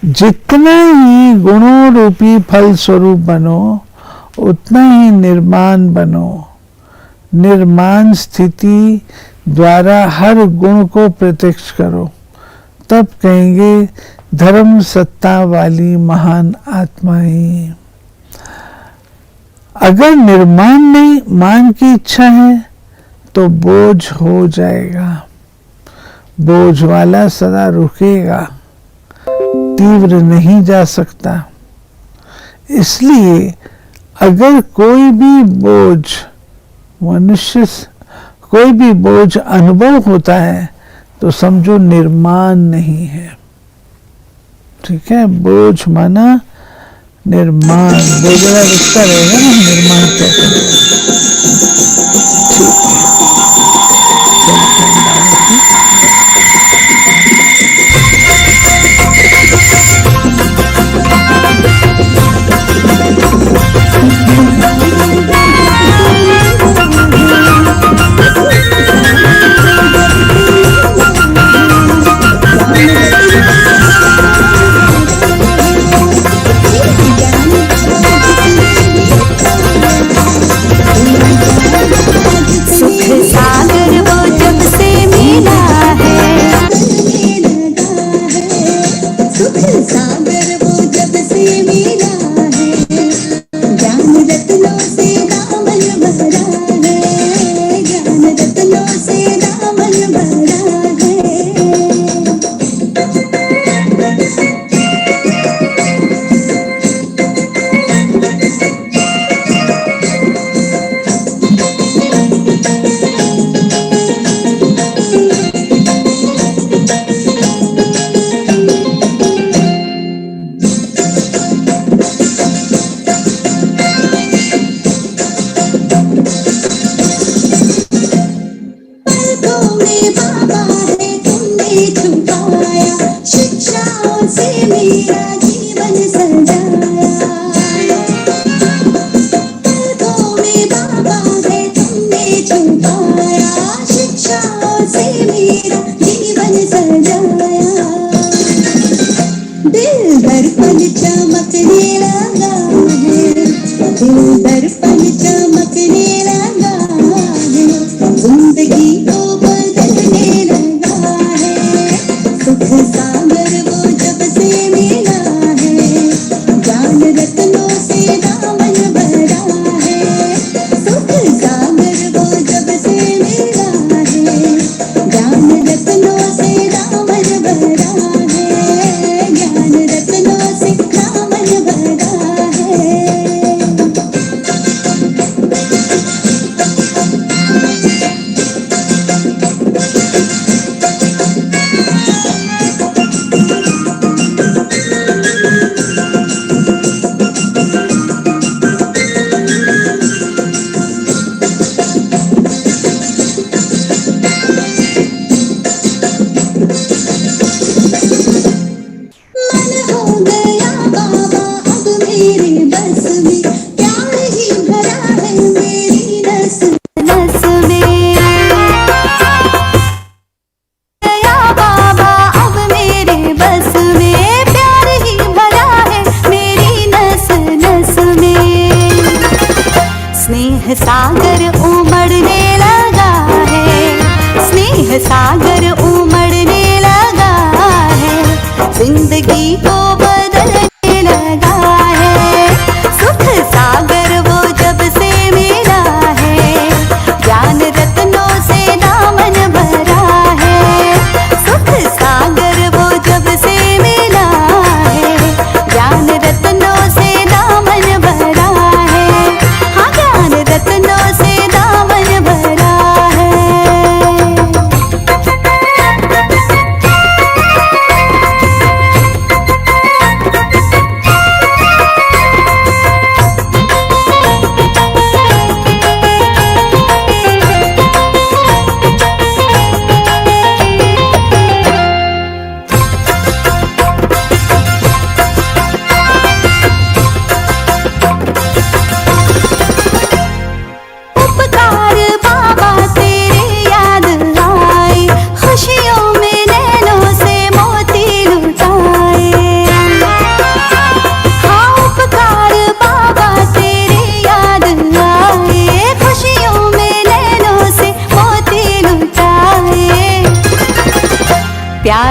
जितना ही गुणों रूपी फल स्वरूप बनो उतना ही निर्माण बनो। निर्माण स्थिति द्वारा हर गुण को प्रत्यक्ष करो, तब कहेंगे धर्म सत्ता वाली महान आत्माएं। अगर निर्माण में मान की इच्छा है तो बोझ हो जाएगा। बोझ वाला सदा रुकेगा, तीव्र नहीं जा सकता। इसलिए अगर कोई भी बोझ कोई भी बोझ अनुभव होता है तो समझो निर्माण नहीं है। ठीक है, बोझ माना निर्माण। बोझ वाला रिश्ता रहेगा ना, निर्माण क्या करेगा। ठीक है,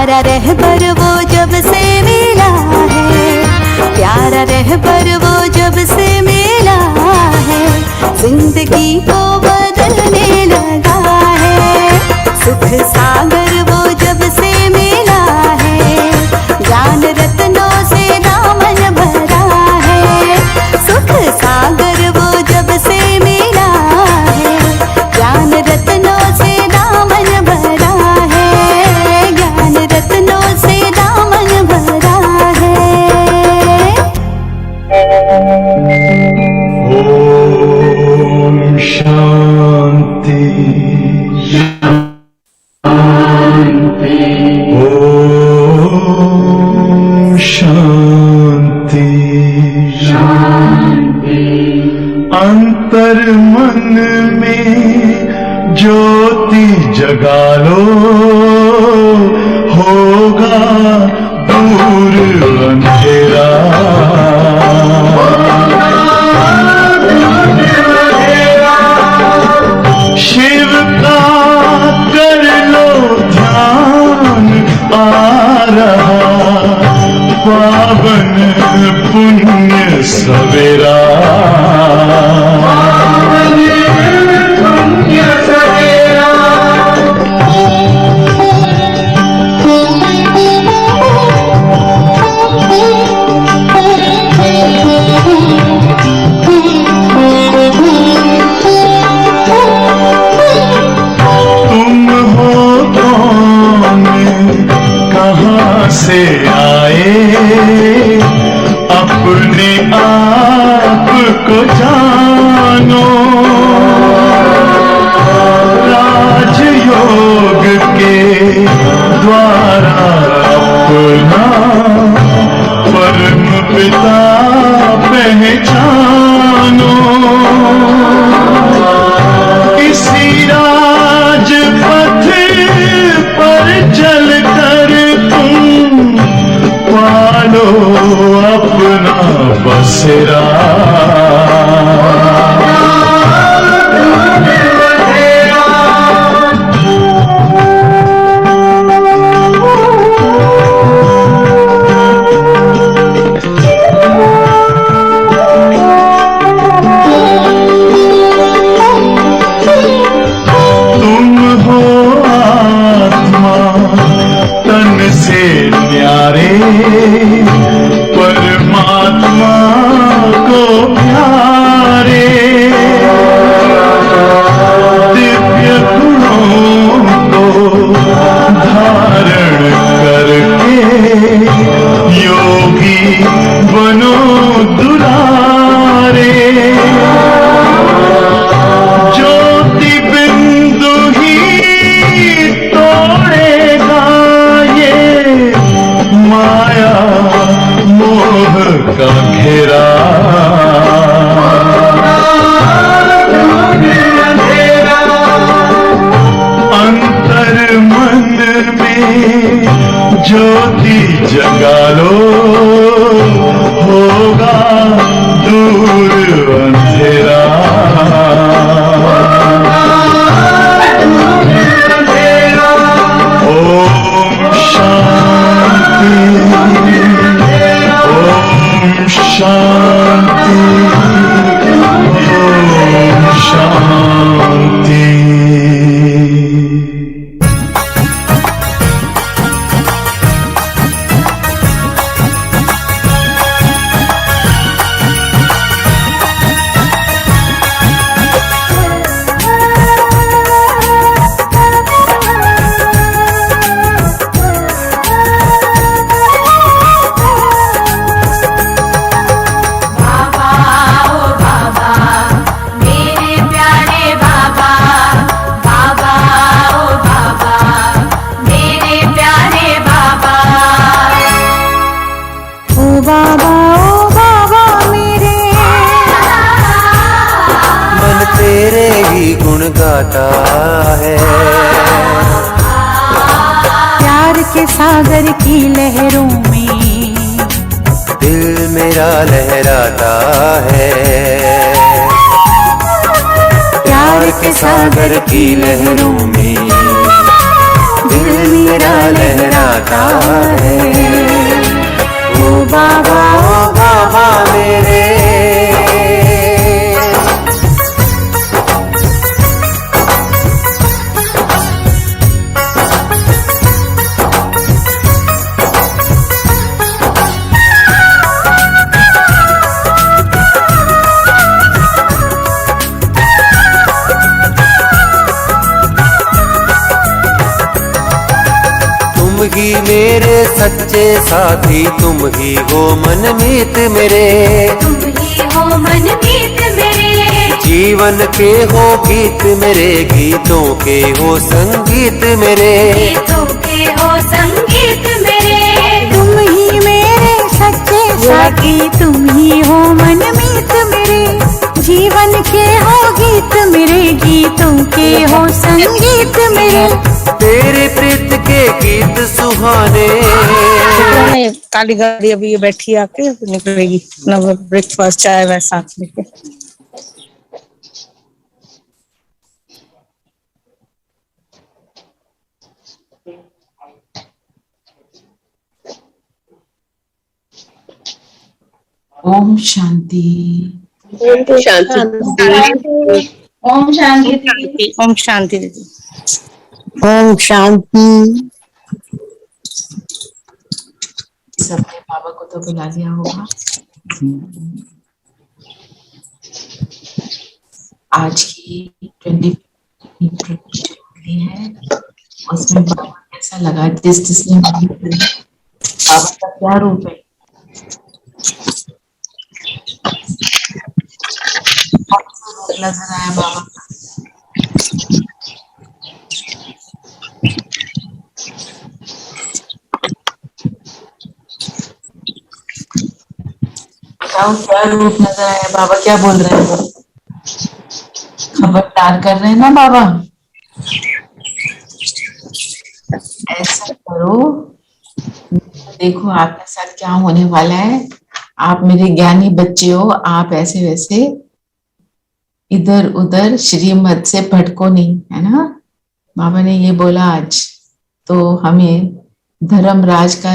प्यारा रहबर वो जब से मिला है, प्यारा रहबर वो जब से मिला है, जिंदगी को बदलने लगा है। सुख सागर वो जब से मिला है, ज्ञान रत्नों से दामन भरा है। सुख सागर वो जब से मिला है, ज्ञान रत्नों से दामन भरा है, ज्ञान रत्नों से दामन भरा है। ओम शांति ओम शांति अंतर मन में ज्योति जगा लो, होगा दूर अंधेरा। शिव का कर लो ध्यान, आ रहा पावन पुण्य सवेरा। से आए अपने आप को जानो, राजयोग के द्वारा अपना परम पिता पहचानो। इसी राजपथ पर चलकर तुम पालो अपना बसेरा। तुम हो आत्मा तन से न्यारे, परमात्मा को प्यारे। दिव्य गुणों को धारण करके योगी बनो दुलारे। ज्योति बिंदु ही तोड़ेगा ये माया मोह का घेरा। अंतर मन में ज्योति जगा लो, होगा दूर अंधेरा। ओम शांति ओम शांति ओम शांति। गाता है। प्यार के सागर की लहरों में दिल मेरा लहराता है। प्यार के सागर की लहरों में दिल मेरा लहराता है। ओ बाबा मेरे। तुम ही मेरे सच्चे साथी, तुम ही हो मनमीत मेरे। तुम ही हो मनमीत मेरे, जीवन के हो गीत मेरे, गीतों के हो संगीत मेरे। गीतों के हो संगीत मेरे। तुम ही मेरे सच्चे साथी, तुम ही हो मनमीत मेरे। जीवन के हो गीत मेरे, गीतों के हो संगीत मेरे। तेरे प्रीत के गीत सुहाने। काली गाड़ी अभी ये बैठी आके निकलेगी अपना ब्रेकफास्ट चाय वह साथ लेके। ओम शांति। ओम शांति। ओम शांति। ओम शांति दीदी। ओम शांति। सबने बाबा को तो बुला लिया होगा। आज की 20 है, उसमें बाबा कैसा लगा, जिसने बाबा का क्या रूप है, नजर आया बाबा का। बताओ क्या रूप नजर आया, बाबा क्या बोल रहे हैं, खबरदार कर रहे हैं ना बाबा, ऐसा करो, देखो आपके साथ क्या होने वाला है, आप मेरे ज्ञानी बच्चे हो, आप ऐसे वैसे इधर उधर श्रीमत से भटको नहीं, है ना। बाबा ने ये बोला आज, तो हमें धर्मराज का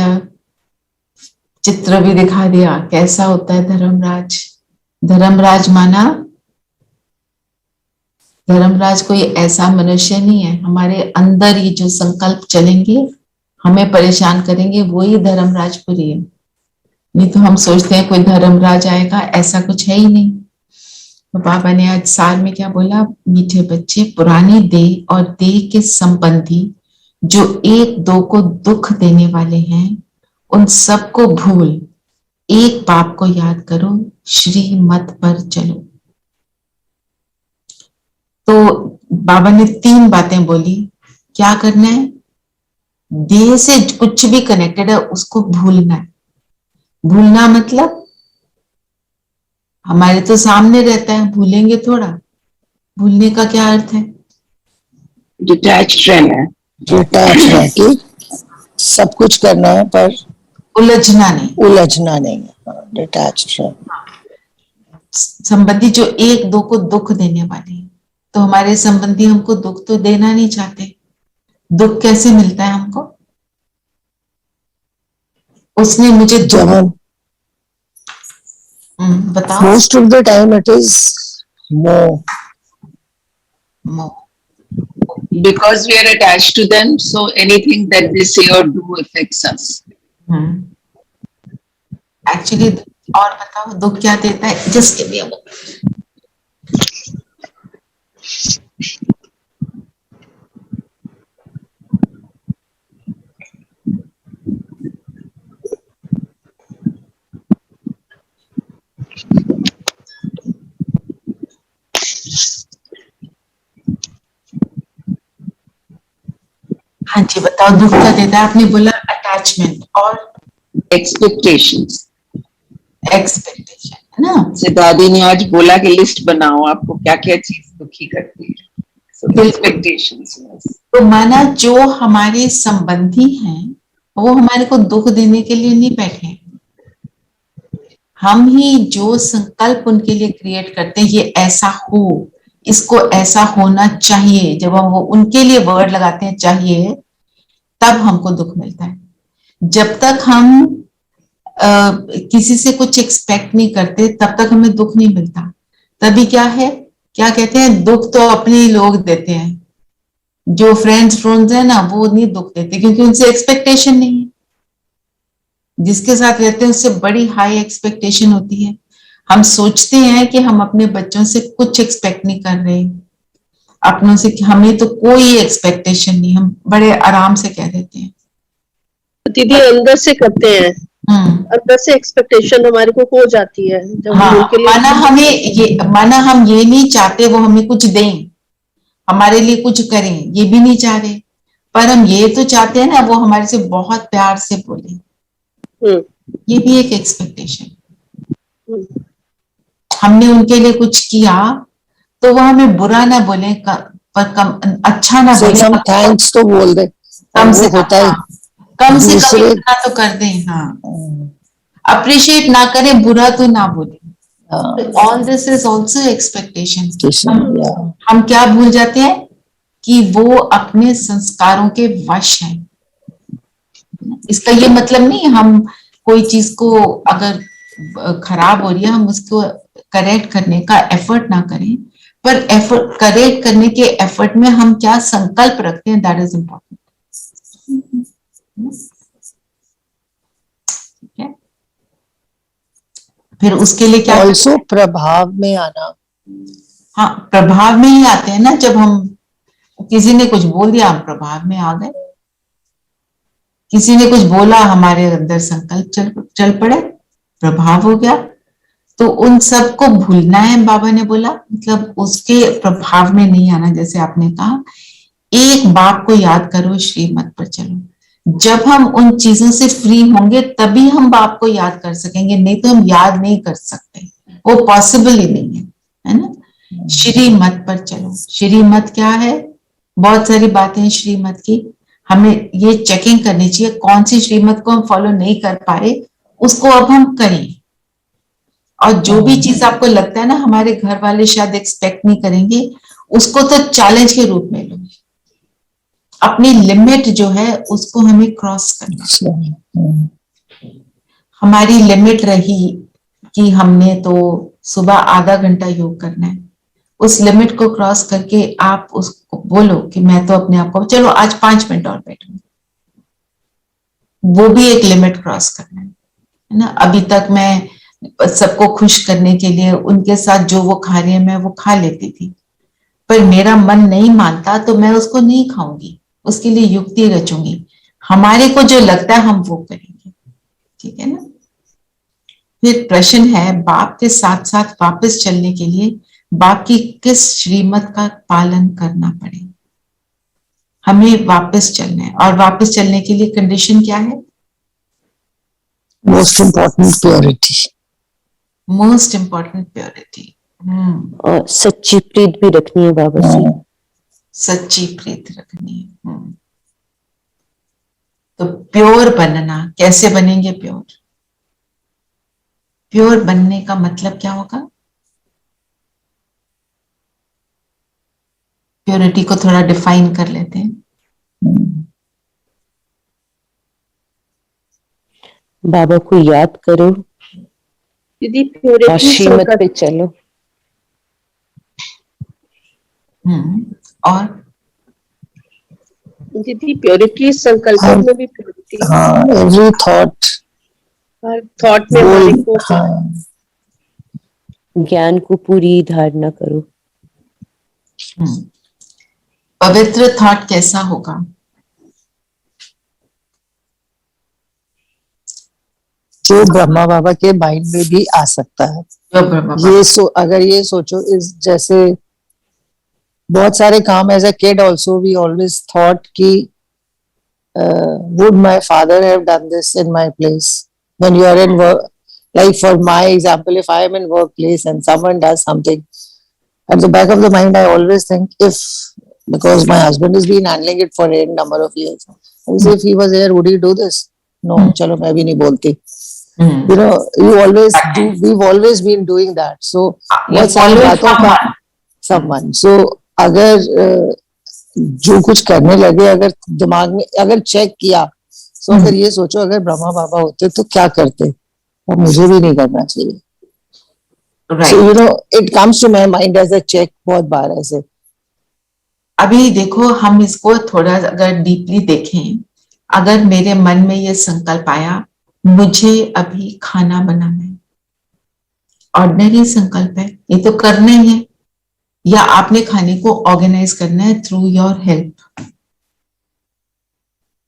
चित्र भी दिखा दिया, कैसा होता है धर्मराज। धर्मराज माना, धर्मराज कोई ऐसा मनुष्य नहीं है, हमारे अंदर ये जो संकल्प चलेंगे हमें परेशान करेंगे, वही धर्मराजपुरी है। नहीं तो हम सोचते हैं कोई धर्मराज आएगा, ऐसा कुछ है ही नहीं। तो बाबा ने आज साल में क्या बोला, मीठे बच्चे, पुरानी देह और देह के संबंधी जो एक दो को दुख देने वाले हैं, उन सबको भूल एक बाप को याद करो, श्रीमत पर चलो। तो बाबा ने 3 बातें बोली, क्या करना है, देह से कुछ भी कनेक्टेड है उसको भूलना है। भूलना मतलब हमारे तो सामने रहता है, भूलेंगे थोड़ा। भूलने का क्या अर्थ है, डिटैच रहना है, डिटैच रह के सब कुछ करना है पर उलझना नहीं, उलझना नहीं है, डिटैच रहना। संबंधी जो एक दो को दुख देने वाले हैं, तो हमारे संबंधी हमको दुख तो देना नहीं चाहते। दुख कैसे मिलता है हमको, उसने मुझे जब हम बताओ। Most of the time it is मोह, because we are attached to them, so anything that they say or do affects us. Actually और बताओ दुख क्या देता है, just give me a moment. हाँ जी बताओ, दुख क्या देता है, आपने बोला अटैचमेंट और Expectations. एक्सपेक्टेशन, है ना। से दादी ने आज बोला कि लिस्ट बनाओ आपको क्या क्या चीज दुखी करती है, so expectations. तो माना जो हमारे संबंधी हैं वो हमारे को दुख देने के लिए नहीं बैठे, हम ही जो संकल्प उनके लिए क्रिएट करते हैं, ये ऐसा हो, इसको ऐसा होना चाहिए। जब हम वो उनके लिए वर्ड लगाते हैं चाहिए, तब हमको दुख मिलता है। जब तक हम किसी से कुछ एक्सपेक्ट नहीं करते तब तक हमें दुख नहीं मिलता। तभी क्या है, क्या कहते हैं, दुख तो अपने ही लोग देते हैं। जो फ्रेंड्स है ना, वो नहीं दुख देते क्योंकि उनसे एक्सपेक्टेशन नहीं है। जिसके साथ रहते हैं उससे बड़ी हाई एक्सपेक्टेशन होती है। हम सोचते हैं कि हम अपने बच्चों से कुछ एक्सपेक्ट नहीं कर रहे, अपनों से हमें तो कोई एक्सपेक्टेशन नहीं, हम बड़े आराम से कह देते हैं। दीदी अंदर से करते हैं, अंदर से एक्सपेक्टेशन हमारे को हो जाती है जब हाँ, हम उनके लिए माना हम ये नहीं चाहते वो हमें कुछ दें, हमारे लिए कुछ करें, ये भी नहीं चाह रहे, पर हम ये तो चाहते हैं ना वो हमारे से बहुत प्यार से बोले। ये भी एक एक्सपेक्टेशन। हमने उनके लिए कुछ किया तो वो हमें बुरा ना बोले, पर अच्छा ना बोले, हम थैंक्स तो बोल दे, कम से होता है, कम से कम इतना तो कर दें। हाँ, अप्रिशिएट ना करें, बुरा तो ना बोले। All this is also expectation. हम क्या भूल जाते हैं कि वो अपने संस्कारों के वश हैं। इसका ये मतलब नहीं हम कोई चीज को अगर खराब हो रही है हम उसको करेक्ट करने का एफर्ट ना करें, पर एफर्ट करेक्ट करने के एफर्ट में हम क्या संकल्प रखते हैं, दैट इज इम्पोर्टेंट। ठीक है, फिर उसके लिए क्या ऑल्सो प्रभाव में आना। हाँ, प्रभाव में ही आते हैं ना। जब हम किसी ने कुछ बोल दिया हम प्रभाव में आ गए, किसी ने कुछ बोला हमारे अंदर संकल्प चल पड़े, प्रभाव हो गया। तो उन सबको भूलना है, बाबा ने बोला, मतलब उसके प्रभाव में नहीं आना। जैसे आपने कहा, एक बात को याद करो, श्रीमत पर चलो। जब हम उन चीजों से फ्री होंगे तभी हम बाप को याद कर सकेंगे, नहीं तो हम याद नहीं कर सकते, वो पॉसिबल ही नहीं है ना। श्रीमत पर चलो। श्रीमत क्या है? बहुत सारी बातें हैं श्रीमत की, हमें ये चेकिंग करनी चाहिए कौन सी श्रीमत को हम फॉलो नहीं कर पा रहे, उसको अब हम करें। और जो भी चीज आपको लगता है ना हमारे घर वाले शायद एक्सपेक्ट नहीं करेंगे, उसको तो चैलेंज के रूप में लो। अपनी लिमिट जो है उसको हमें क्रॉस करना। हमारी लिमिट रही कि हमने तो सुबह आधा घंटा योग करना है, उस लिमिट को क्रॉस करके आप उसको बोलो कि मैं तो अपने आप को चलो आज 5 मिनट और बैठूंगी, वो भी एक लिमिट क्रॉस करना है ना। अभी तक मैं सबको खुश करने के लिए उनके साथ जो वो खा रहे हैं मैं वो खा लेती थी, पर मेरा मन नहीं मानता तो मैं उसको नहीं खाऊंगी, उसके लिए युक्ति रचूंगी। हमारे को जो लगता है हम वो करेंगे, ठीक है ना। फिर प्रश्न है, बाप के साथ साथ वापस चलने के लिए बाप की किस श्रीमत का पालन करना पड़े। हमें वापस चलना है, और वापस चलने के लिए कंडीशन क्या है? Most important purity. Most important purity. और सच्ची प्रीत भी रखनी है बाबा से। सच्ची प्रीत रखनी है। तो प्योर बनना, कैसे बनेंगे प्योर? प्योर बनने का मतलब क्या होगा? प्योरिटी को थोड़ा डिफाइन कर लेते हैं। बाबा को याद करो, दीदी प्योरिटी श्रीमत पे चलो। और दीदी प्योरिटी संकल्प में भी प्योरिटी। हाँ, एवरी थॉट, हर थॉट में हमारे को ज्ञान को पूरी धारणा करो। पवित्र थॉट कैसा होगा? जो ब्रह्मा बाबा के माइंड में भी आ सकता है। अगर ये सोचो, इस जैसे बहुत सारे काम as a kid also we always thought कि would my father have done this in my place when you are in work. Like for my example, if I am in workplace and someone does something, at the back of the mind I always think, if, because my husband has been handling it for a number of years, if he was here would he do this? No, chalo main bhi nahi bolti. You know, you always do, we've always been doing that. So what's someone, so agar जो कुछ करने लगे, अगर दिमाग में अगर check किया तो अगर ये सोचो अगर ब्रह्मा बाबा होते तो क्या करते, और मुझे भी नहीं करना चाहिए। So, you know, it comes to my mind as a check बहुत बार ऐसे। अभी देखो, हम इसको थोड़ा अगर डीपली देखें, अगर मेरे मन में ये संकल्प आया मुझे अभी खाना बनाना है, ऑर्डिनरी संकल्प है, ये तो करना ही है, या आपने खाने को ऑर्गेनाइज करना है थ्रू योर हेल्प,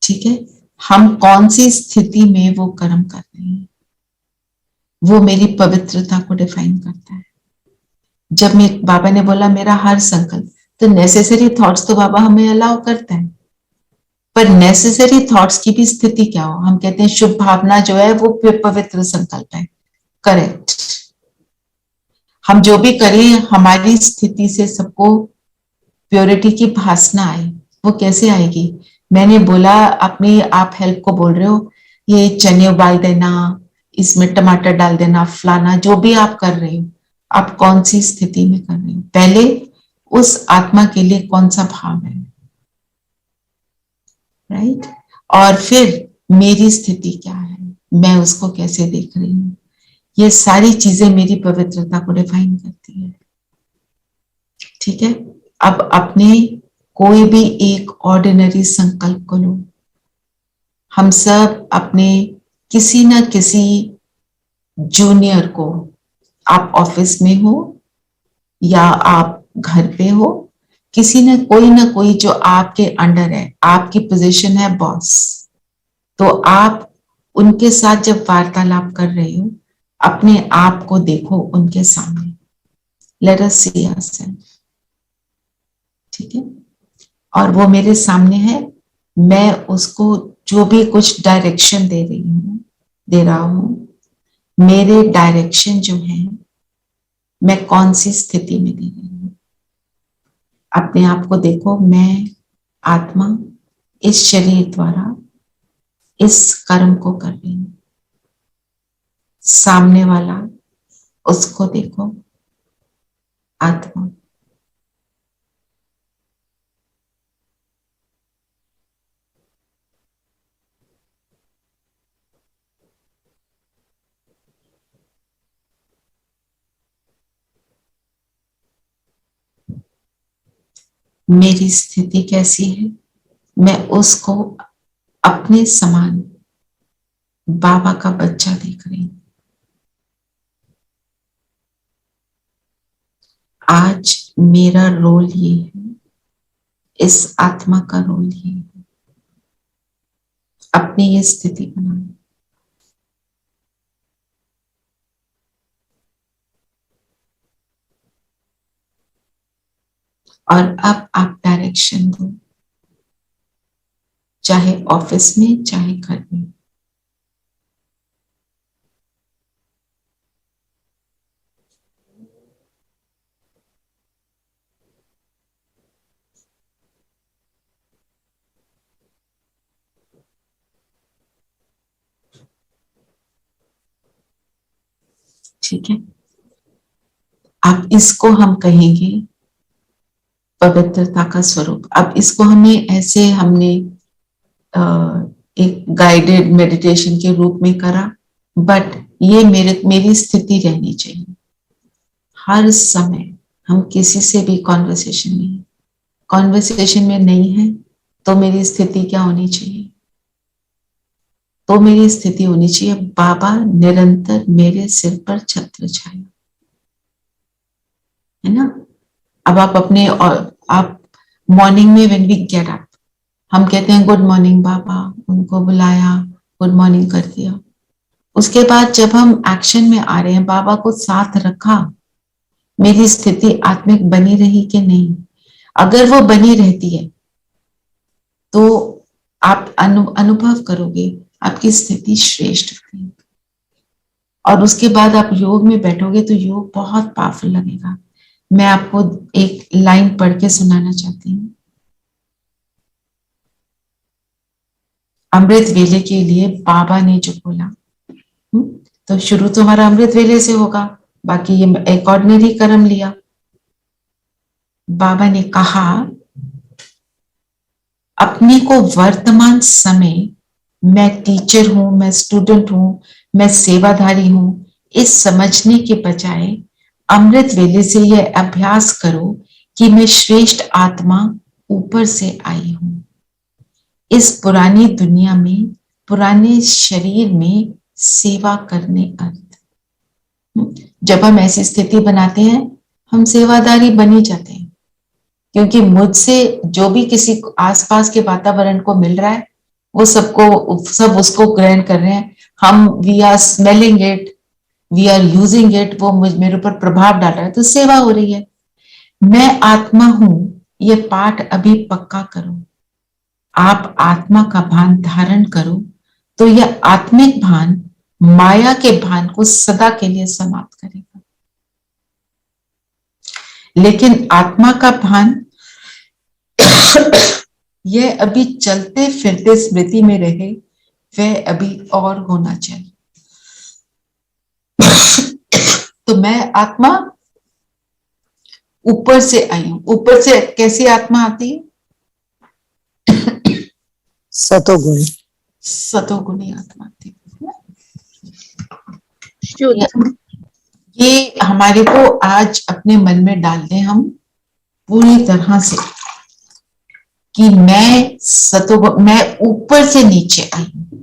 ठीक है। हम कौन सी स्थिति में वो कर्म कर रहे हैं, वो मेरी पवित्रता को डिफाइन करता है। जब बाबा ने बोला मेरा हर संकल्प, तो नेसेसरी थॉट्स तो बाबा हमें अलाउ करता है, पर नेसेसरी थॉट्स की भी स्थिति क्या हो, हम कहते हैं शुभ भावना जो है वो पवित्र संकल्प है, करेक्ट। हम जो भी करें हमारी स्थिति से सबको प्योरिटी की भासना आए, वो कैसे आएगी। मैंने बोला अपनी आप हेल्प को बोल रहे हो, ये चने उबाल देना, इसमें टमाटर डाल देना, फलाना जो भी आप कर रहे हो, आप कौन सी स्थिति में कर रहे हो, पहले उस आत्मा के लिए कौन सा भाव है, राइट। और फिर मेरी स्थिति क्या है, मैं उसको कैसे देख रही हूँ, ये सारी चीजें मेरी पवित्रता को डिफाइन करती है, ठीक है। अब अपने कोई भी एक ऑर्डिनरी संकल्प को लो, हम सब अपने किसी ना किसी जूनियर को, आप ऑफिस में हो या आप घर पे हो, किसी ना कोई जो आपके अंडर है, आपकी पोजीशन है बॉस, तो आप उनके साथ जब वार्तालाप कर रहे हो अपने आप को देखो उनके सामने, लेट अस सी आवरसेल्फ, ठीक है। और वो मेरे सामने है, मैं उसको जो भी कुछ डायरेक्शन दे रहा हूं, मेरे डायरेक्शन जो है मैं कौन सी स्थिति में दे रही हूं, अपने आप को देखो। मैं आत्मा इस शरीर द्वारा इस कर्म को कर रही हूं, सामने वाला उसको देखो, आत्मा। मेरी स्थिति कैसी है, मैं उसको अपने समान बाबा का बच्चा देख रही हूं। आज मेरा रोल ये है, इस आत्मा का रोल ये है, अपनी ये स्थिति बनाना। और अब आप डायरेक्शन दो, चाहे ऑफिस में चाहे घर में। ठीक है, अब इसको हम कहेंगे पवित्रता का स्वरूप। अब इसको हमें ऐसे हमने एक गाइडेड मेडिटेशन के रूप में करा, बट ये मेरी स्थिति रहनी चाहिए हर समय। हम किसी से भी कॉन्वर्सेशन में नहीं है तो मेरी स्थिति क्या होनी चाहिए, तो मेरी स्थिति होनी चाहिए बाबा निरंतर मेरे सिर पर छत्र छाया, है ना। अब आप अपने आप मॉर्निंग में व्हेन वी गेट अप, हम कहते हैं गुड मॉर्निंग बाबा, उनको बुलाया, गुड मॉर्निंग कर दिया। उसके बाद जब हम एक्शन में आ रहे हैं, बाबा को साथ रखा, मेरी स्थिति आत्मिक बनी रही कि नहीं। अगर वो बनी रहती है तो आप अनुभव करोगे आपकी स्थिति श्रेष्ठ हुई। और उसके बाद आप योग में बैठोगे तो योग बहुत पावरफुल लगेगा। मैं आपको एक लाइन पढ़ के सुनाना चाहती हूँ। अमृत वेले के लिए बाबा ने जो बोला, तो शुरू तो हमारा अमृत वेले से होगा, बाकी ये एक ऑर्डिनरी कर्म लिया। बाबा ने कहा अपने को वर्तमान समय, मैं टीचर हूं, मैं स्टूडेंट हूं, मैं सेवाधारी हूं, इस समझने के बजाय अमृत वेले से यह अभ्यास करो कि मैं श्रेष्ठ आत्मा ऊपर से आई हूं, इस पुरानी दुनिया में, पुराने शरीर में सेवा करने अर्थ। जब हम ऐसी स्थिति बनाते हैं, हम सेवादारी बनी जाते हैं, क्योंकि मुझसे जो भी किसी आसपास के वातावरण को मिल रहा है, वो सब उसको ग्रहण कर रहे हैं। हम we are smelling it, we are using it, वो मेरे ऊपर प्रभाव डाल रहा है, तो सेवा हो रही है। मैं आत्मा हूं, ये पाठ अभी पक्का करो। आप आत्मा का भान धारण करो तो यह आत्मिक भान माया के भान को सदा के लिए समाप्त करेगा। लेकिन आत्मा का भान यह अभी चलते फिरते स्मृति में रहे, वह अभी और होना चाहिए। तो मैं आत्मा ऊपर से आई हूं। ऊपर से कैसी आत्मा आती है? सतोगुणी आत्मा आती है। ये हमारे को आज अपने मन में डाल दें हम पूरी तरह से कि मैं ऊपर से नीचे आई हूं।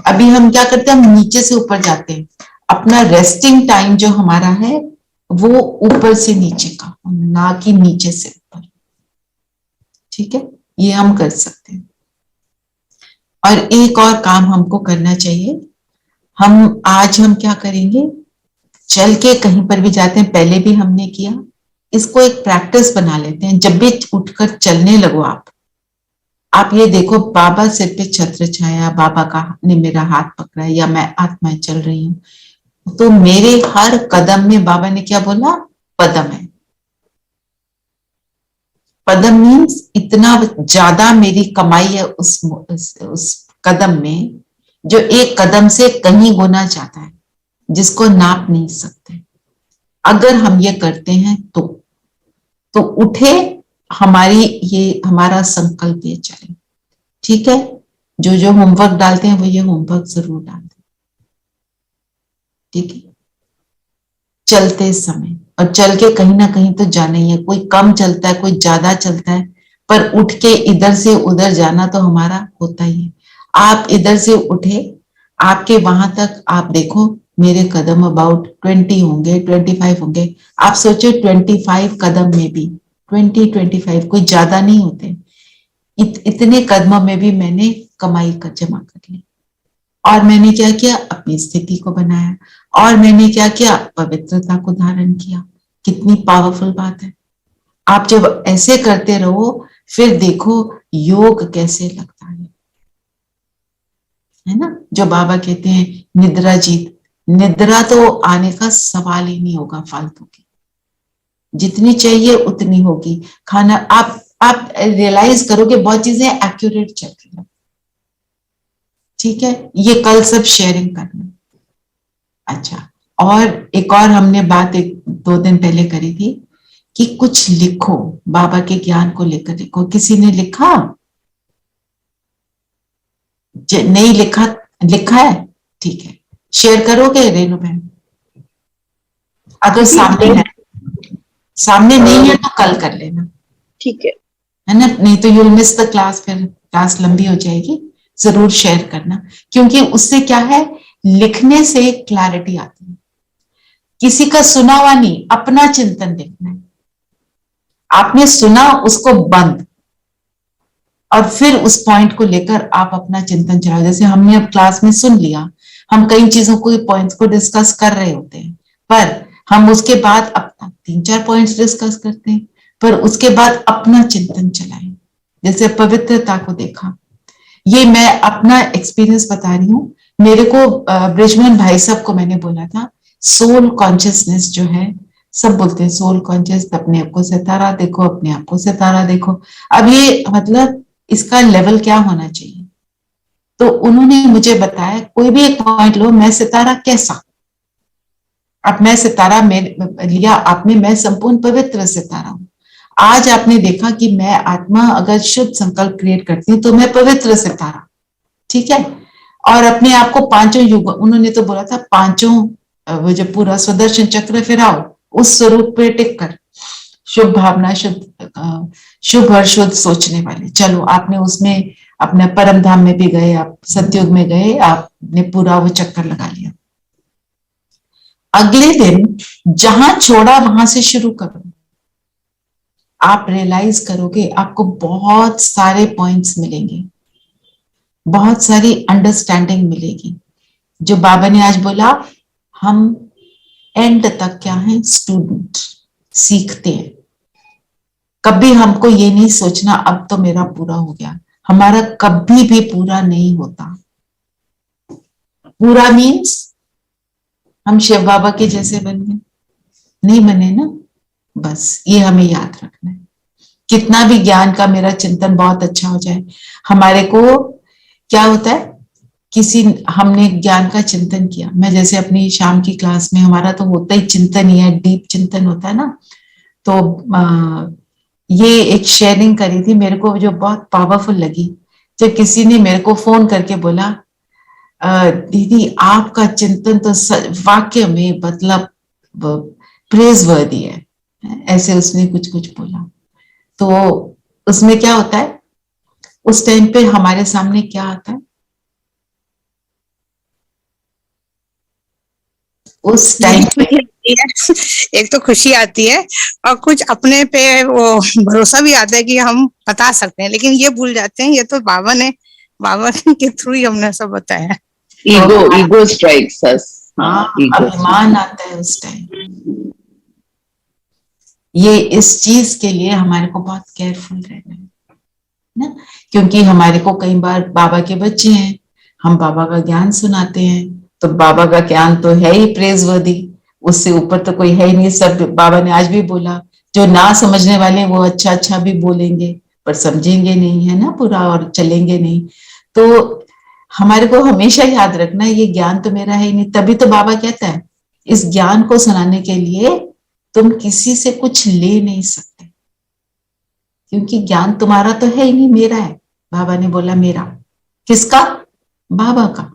अभी हम क्या करते हैं? हम नीचे से ऊपर जाते हैं। अपना रेस्टिंग टाइम जो हमारा है वो ऊपर से नीचे का, ना कि नीचे से ऊपर। ठीक है, ये हम कर सकते हैं। और एक और काम हमको करना चाहिए। आज हम क्या करेंगे? चल के कहीं पर भी जाते हैं, पहले भी हमने किया, इसको एक प्रैक्टिस बना लेते हैं। जब भी उठकर चलने लगो आप ये देखो, बाबा सिर पे छत्र छाया, बाबा का ने मेरा हाथ पकड़ा या मैं आत्मा चल रही हूं, तो मेरे हर कदम में बाबा ने क्या बोला? पदम है। पदम मीन्स इतना ज्यादा मेरी कमाई है उस कदम में, जो एक कदम से कहीं गुना जाता है, जिसको नाप नहीं सकते। अगर हम ये करते हैं तो उठे हमारा संकल्प ये चले। ठीक है, जो होमवर्क डालते हैं वो ये होमवर्क जरूर डाल दें। ठीक है, चलते समय, और चल के कहीं ना कहीं तो जाना ही है। कोई कम चलता है, कोई ज्यादा चलता है, पर उठ के इधर से उधर जाना तो हमारा होता ही है। आप इधर से उठे, आपके वहां तक आप देखो, मेरे कदम अबाउट 20 होंगे, 25 होंगे। आप सोचो 25 कदम में भी 25 कोई ज्यादा नहीं होते। इतने कदमों में भी मैंने कमाई कर जमा कर ली। और मैंने क्या किया? अपनी स्थिति को बनाया। और मैंने क्या किया? पवित्रता को धारण किया। कितनी पावरफुल बात है। आप जब ऐसे करते रहो, फिर देखो योग कैसे लगता है ना? जो बाबा कहते हैं निद्रा जीत, निद्रा तो आने का सवाल ही नहीं होगा फालतू की। जितनी चाहिए उतनी होगी। खाना आप रियलाइज करोगे बहुत चीजें एक्यूरेट चल रही है। ठीक है, ये कल सब शेयरिंग करना। अच्छा, और एक और हमने बात 2 दिन पहले करी थी कि कुछ लिखो, बाबा के ज्ञान को लेकर लिखो। किसी ने लिखा? नहीं लिखा है? ठीक है, शेयर करोगे रेणु बहन? अगर सामने नहीं है तो कल कर लेना। ठीक है ना? नहीं तो यूल मिस द क्लास, फिर क्लास लंबी हो जाएगी। जरूर शेयर करना, क्योंकि उससे क्या है, लिखने से क्लैरिटी आती है। किसी का सुना हुआ नहीं, अपना चिंतन लिखना है। आपने सुना, उसको बंद, और फिर उस पॉइंट को लेकर आप अपना चिंतन चलाओ। जैसे हमने अब क्लास में सुन लिया, हम कई चीजों को, पॉइंट्स को डिस्कस कर रहे होते हैं, पर हम उसके बाद अपना 3-4 पॉइंट्स डिस्कस करते हैं, पर उसके बाद अपना चिंतन चलाएं। जैसे पवित्रता को देखा, ये मैं अपना एक्सपीरियंस बता रही हूँ। मेरे को ब्रिजमन भाई साहब को मैंने बोला था, सोल कॉन्शियसनेस जो है, सब बोलते हैं सोल कॉन्शियस, अपने आप को सितारा देखो, अपने आप को सितारा देखो। अब ये मतलब इसका लेवल क्या होना चाहिए? तो उन्होंने मुझे बताया, कोई भी एक पॉइंट लो, मैं सितारा कैसा? अब मैं सितारा में लिया आपने, मैं संपूर्ण पवित्र सितारा हूं। आज आपने देखा कि मैं आत्मा अगर शुद्ध संकल्प क्रिएट करती हूँ तो मैं पवित्र सितारा, ठीक है, और अपने आप को पांचों युग, उन्होंने तो बोला था पांचों वो जो पूरा सुदर्शन चक्र फिराओ उस स्वरूप पे टिक कर, शुभ भावना, शुभ और शुद्ध सोचने वाले। चलो आपने उसमें अपने परम धाम में भी गए, आप सतयुग में गए, आपने पूरा वो चक्कर लगा लिया। अगले दिन जहां छोड़ा वहां से शुरू करो। आप रियलाइज करोगे आपको बहुत सारे पॉइंट्स मिलेंगे, बहुत सारी अंडरस्टैंडिंग मिलेगी। जो बाबा ने आज बोला, हम एंड तक क्या है, स्टूडेंट, सीखते हैं। कभी हमको ये नहीं सोचना अब तो मेरा पूरा हो गया, हमारा कभी भी पूरा नहीं होता। पूरा मीन्स हम शिव बाबा के जैसे बन गए, नहीं बने ना, बस ये हमें याद रखना है। कितना भी ज्ञान का मेरा चिंतन बहुत अच्छा हो जाए, हमारे को क्या होता है, किसी हमने ज्ञान का चिंतन किया, मैं जैसे अपनी शाम की क्लास में, हमारा तो होता ही चिंतन ही है, डीप चिंतन होता है ना, तो ये एक शेयरिंग करी थी मेरे को जो बहुत पावरफुल लगी, जब किसी ने मेरे को फोन करके बोला, दीदी आपका चिंतन तो वाक्य में मतलब प्रेज वर्दी है, ऐसे उसने कुछ कुछ बोला। तो उसमें क्या होता है, उस टाइम पे हमारे सामने क्या आता है, उस टाइम पे एक तो खुशी आती है और कुछ अपने पे वो भरोसा भी आता है कि हम बता सकते हैं, लेकिन ये भूल जाते हैं ये तो बाबा के थ्रू ही हमने सब बताया। ईगो स्ट्राइक्स अस। हाँ, अभिमान आता है उस टाइम। ये इस चीज के लिए हमारे को बहुत केयरफुल रहना है ना, क्योंकि हमारे को कई बार बाबा के बच्चे हैं, हम बाबा का ज्ञान सुनाते हैं, तो बाबा का ज्ञान तो है ही प्रेजवर्दी, उससे ऊपर तो कोई है ही नहीं। सब बाबा ने आज भी बोला, जो ना समझने वाले वो अच्छा अच्छा भी बोलेंगे पर समझेंगे नहीं, है ना पूरा, और चलेंगे नहीं। तो हमारे को हमेशा याद रखना है ये ज्ञान तो मेरा है ही नहीं। तभी तो बाबा कहता है इस ज्ञान को सुनाने के लिए तुम किसी से कुछ ले नहीं सकते, क्योंकि ज्ञान तुम्हारा तो है ही नहीं, मेरा है। बाबा ने बोला मेरा, किसका, बाबा का।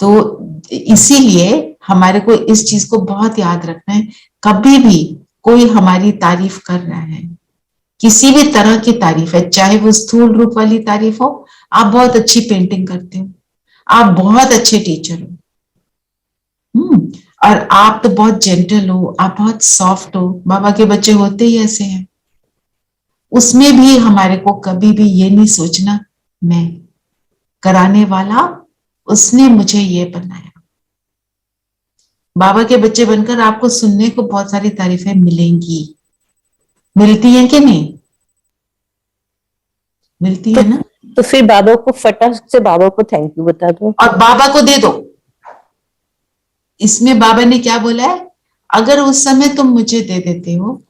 तो इसीलिए हमारे को इस चीज को बहुत याद रखना है, कभी भी कोई हमारी तारीफ कर रहा है, किसी भी तरह की तारीफ है, चाहे वो स्थूल रूप वाली तारीफ हो, आप बहुत अच्छी पेंटिंग करते हो, आप बहुत अच्छे टीचर हो, और आप तो बहुत जेंटल हो, आप बहुत सॉफ्ट हो, बाबा के बच्चे होते ही ऐसे हैं। उसमें भी हमारे को कभी भी ये नहीं सोचना मैं, कराने वाला उसने मुझे ये बनाया। बाबा के बच्चे बनकर आपको सुनने को बहुत सारी तारीफें मिलेंगी, मिलती हैं कि नहीं, मिलती है ना। तो फिर बाबा को फटाक से बाबा को थैंक यू बता दो और बाबा को दे दो। इसमें बाबा ने क्या बोला है, अगर उस समय तुम मुझे दे देते हो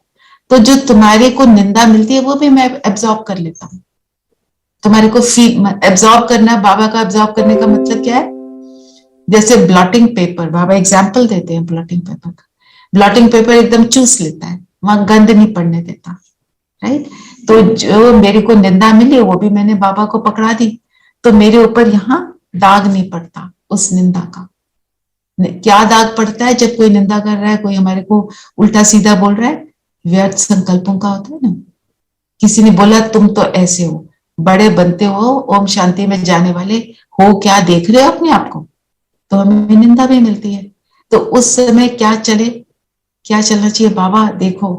तो जो तुम्हारे को निंदा मिलती है वो भी मैं एब्जॉर्ब कर लेता हूं। तुम्हारे को एब्जॉर्ब करना, बाबा का एब्जॉर्ब करने का मतलब क्या है, जैसे ब्लॉटिंग पेपर, बाबा एग्जाम्पल देते हैं ब्लॉटिंग पेपर का। ब्लॉटिंग पेपर एकदम चूस लेता है, वहां गंद नहीं पड़ने देता, राइट। तो जो मेरे को निंदा मिली वो भी मैंने बाबा को पकड़ा दी, तो मेरे ऊपर यहाँ दाग नहीं पड़ता उस निंदा का। क्या दाग पड़ता है, जब कोई निंदा कर रहा है, कोई हमारे को उल्टा सीधा बोल रहा है, व्यर्थ संकल्पों का होता है ना। किसी ने बोला तुम तो ऐसे हो, बड़े बनते हो, ओम शांति में जाने वाले हो, क्या देख रहे हो अपने आप को, तो हमें निंदा भी मिलती है। तो उस समय क्या चले, क्या चलना चाहिए, बाबा देखो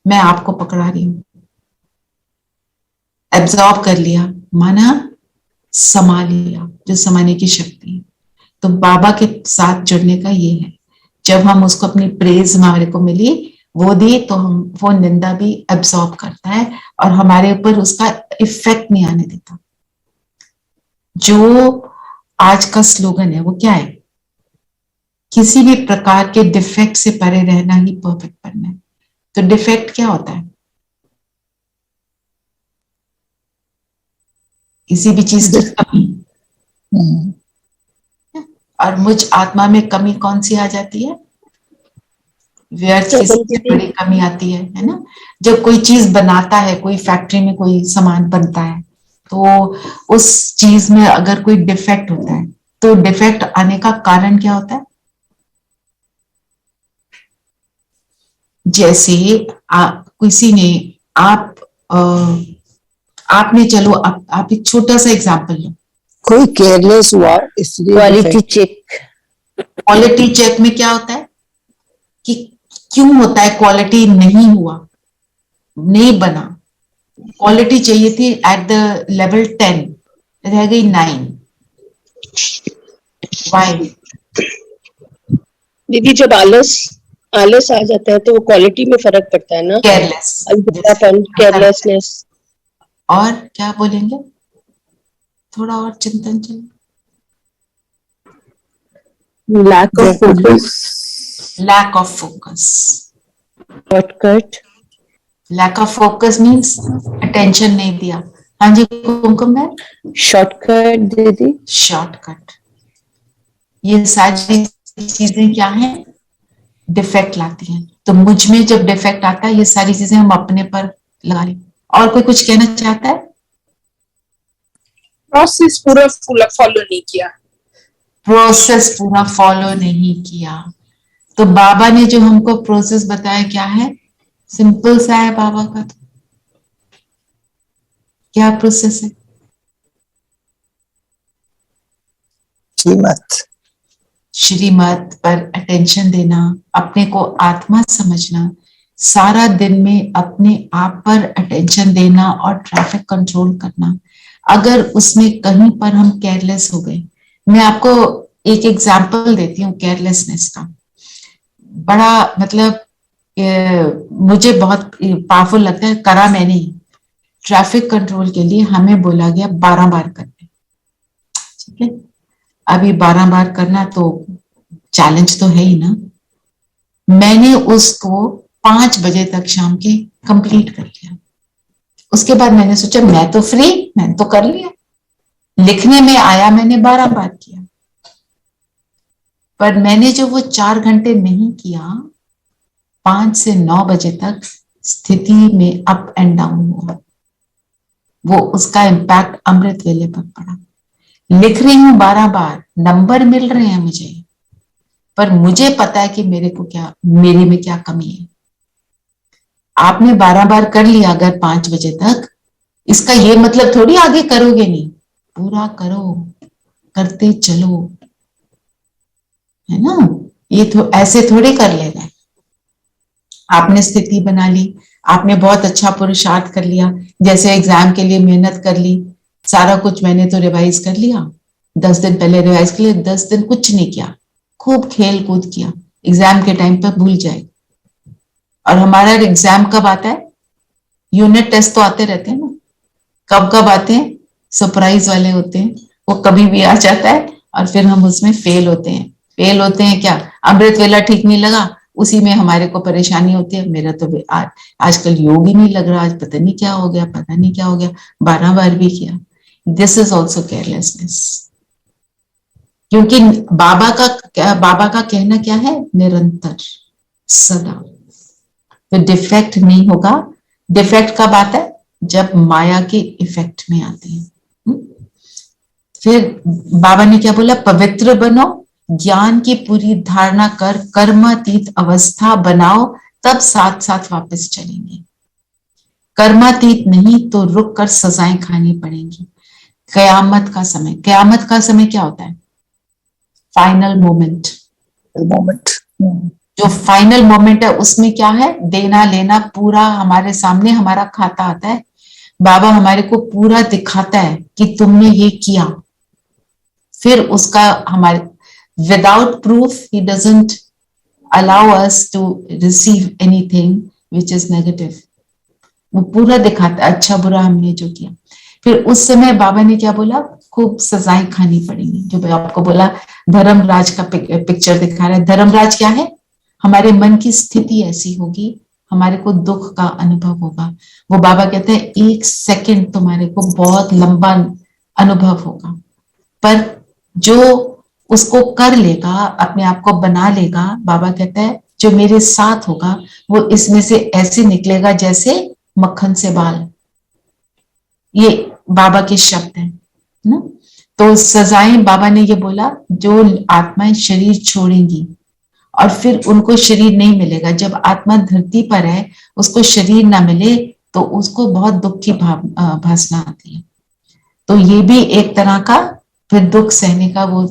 मैं आपको पकड़ा रही हूं, एब्जॉर्ब कर लिया, माना, समा लिया, जो समाने की शक्ति है। तो बाबा के साथ जुड़ने का ये है, जब हम उसको अपनी प्रेज हमारे को मिली वो दी, तो हम वो निंदा भी एब्सॉर्ब करता है और हमारे ऊपर उसका इफेक्ट नहीं आने देता। जो आज का स्लोगन है वो क्या है, किसी भी प्रकार के डिफेक्ट से परे रहना ही परफेक्ट बनना है। तो डिफेक्ट क्या होता है, किसी भी चीज की कमी। और मुझ आत्मा में कमी कौन सी आ जाती है, व्यर्थ की सबसे बड़ी कमी आती है ना। जब कोई चीज बनाता है, कोई फैक्ट्री में कोई सामान बनता है, तो उस चीज में अगर कोई डिफेक्ट होता है, तो डिफेक्ट आने का कारण क्या होता है? जैसे किसी ने आपने, चलो आप एक छोटा सा एग्जांपल लो। कोई केयरलेस हुआ इसलिए क्वालिटी चेक। क्वालिटी चेक में क्या होता है कि क्यों होता है? क्वालिटी नहीं हुआ, नहीं बना। क्वालिटी चाहिए थी एट द लेवल 10, रह गई 9। वाई? दीदी जब आलस आ जाता है तो वो क्वालिटी में फर्क पड़ता है ना। Careless, carelessness. और क्या बोलेंगे? थोड़ा और चिंतन चलो। Lack of focus. Lack of focus. Shortcut. Lack of focus means attention नहीं दिया। हाँ जी कुमकुम है। शॉर्टकट दीदी। शॉर्टकट। ये सारी चीजें क्या हैं? डिफेक्ट लाती हैं। तो मुझ में जब डिफेक्ट आता है, ये सारी चीजें हम अपने पर लगा लें। और कोई कुछ कहना चाहता है? प्रोसेस पूरा फॉलो नहीं किया। प्रोसेस पूरा फॉलो नहीं किया। तो बाबा ने जो हमको प्रोसेस बताया क्या है? सिंपल सा है बाबा का। तो क्या प्रोसेस है? श्रीमत पर अटेंशन देना, अपने को आत्मा समझना, सारा दिन में अपने आप पर अटेंशन देना और ट्रैफिक कंट्रोल करना। अगर उसमें कहीं पर हम केयरलेस हो गए, मैं आपको एक एग्जांपल देती हूँ केयरलेसनेस का। बड़ा मतलब मुझे बहुत पावरफुल लगता है। करा मैंने ही। ट्रैफिक कंट्रोल के लिए हमें बोला गया 12 बार करने। ठीक है, अभी 12 बार करना तो चैलेंज तो है ही ना। मैंने उसको 5 बजे तक शाम के कंप्लीट कर लिया। उसके बाद मैंने सोचा मैं तो फ्री, मैंने तो कर लिया। लिखने में आया मैंने 12 बार किया, पर मैंने जो वो 4 घंटे नहीं किया, 5 से 9 बजे तक स्थिति में अप एंड डाउन हुआ। वो उसका इम्पैक्ट अमृत वेले पर पड़ा। लिख रही हूं 12 बार, नंबर मिल रहे हैं मुझे, पर मुझे पता है कि मेरे में क्या कमी है। आपने 12 बार कर लिया अगर 5 बजे तक, इसका ये मतलब थोड़ी आगे करोगे नहीं। पूरा करो, करते चलो, है ना। ये ऐसे थोड़े कर लेना। आपने स्थिति बना ली, आपने बहुत अच्छा पुरुषार्थ कर लिया। जैसे एग्जाम के लिए मेहनत कर ली, सारा कुछ मैंने तो रिवाइज कर लिया। 10 दिन पहले रिवाइज कर लिया, 10 दिन कुछ नहीं किया, खूब खेल कूद किया, एग्जाम के टाइम पर भूल जाए। और हमारा एग्जाम कब आता है? यूनिट टेस्ट तो आते रहते हैं ना। कब कब आते हैं? सरप्राइज वाले होते हैं। वो कभी भी आ जाता है और फिर हम उसमें फेल होते हैं। फेल होते हैं क्या? अमृत वेला ठीक नहीं लगा, उसी में हमारे को परेशानी होती है। मेरा तो आजकल योग ही नहीं लग रहा, आज पता नहीं क्या हो गया, पता नहीं क्या हो गया। 12 बार भी किया। This is also carelessness. क्योंकि बाबा का कहना क्या है? निरंतर, सदा। तो डिफेक्ट नहीं होगा। डिफेक्ट कब आता है? जब माया के इफेक्ट में आते हैं। फिर बाबा ने क्या बोला? पवित्र बनो, ज्ञान की पूरी धारणा कर, कर्मातीत अवस्था बनाओ, तब साथ साथ वापस चलेंगे। कर्मातीत नहीं तो रुक कर सजाएं खानी पड़ेंगी। कयामत का समय, कयामत का समय क्या होता है? Final moment. जो फाइनल मोमेंट है उसमें क्या है? देना लेना पूरा हमारे सामने, हमारा खाता आता है। बाबा हमारे को पूरा दिखाता है कि तुमने ये किया। फिर उसका हमारे विदाउट प्रूफ ही doesn't allow us to receive anything which is negative. वो पूरा दिखाता है अच्छा बुरा हमने जो किया। फिर उस समय बाबा ने क्या बोला? खूब सजाएं खानी पड़ेंगी। जो आपको बोला धर्मराज का पिक्चर दिखा रहा है। धर्मराज क्या है? हमारे मन की स्थिति ऐसी होगी, हमारे को दुख का अनुभव होगा। वो बाबा कहते हैं 1 सेकंड तुम्हारे को बहुत लंबा अनुभव होगा, पर जो उसको कर लेगा, अपने आप को बना लेगा, बाबा कहता है जो मेरे साथ होगा वो इसमें से ऐसे निकलेगा जैसे मक्खन से बाल। ये बाबा के शब्द हैं ना। तो सजाएं, बाबा ने ये बोला, जो आत्माएं शरीर छोड़ेंगी और फिर उनको शरीर नहीं मिलेगा, जब आत्मा धरती पर है उसको शरीर ना मिले तो उसको बहुत दुख की भासना आती है। तो ये भी एक तरह का फिर दुख सहने का वो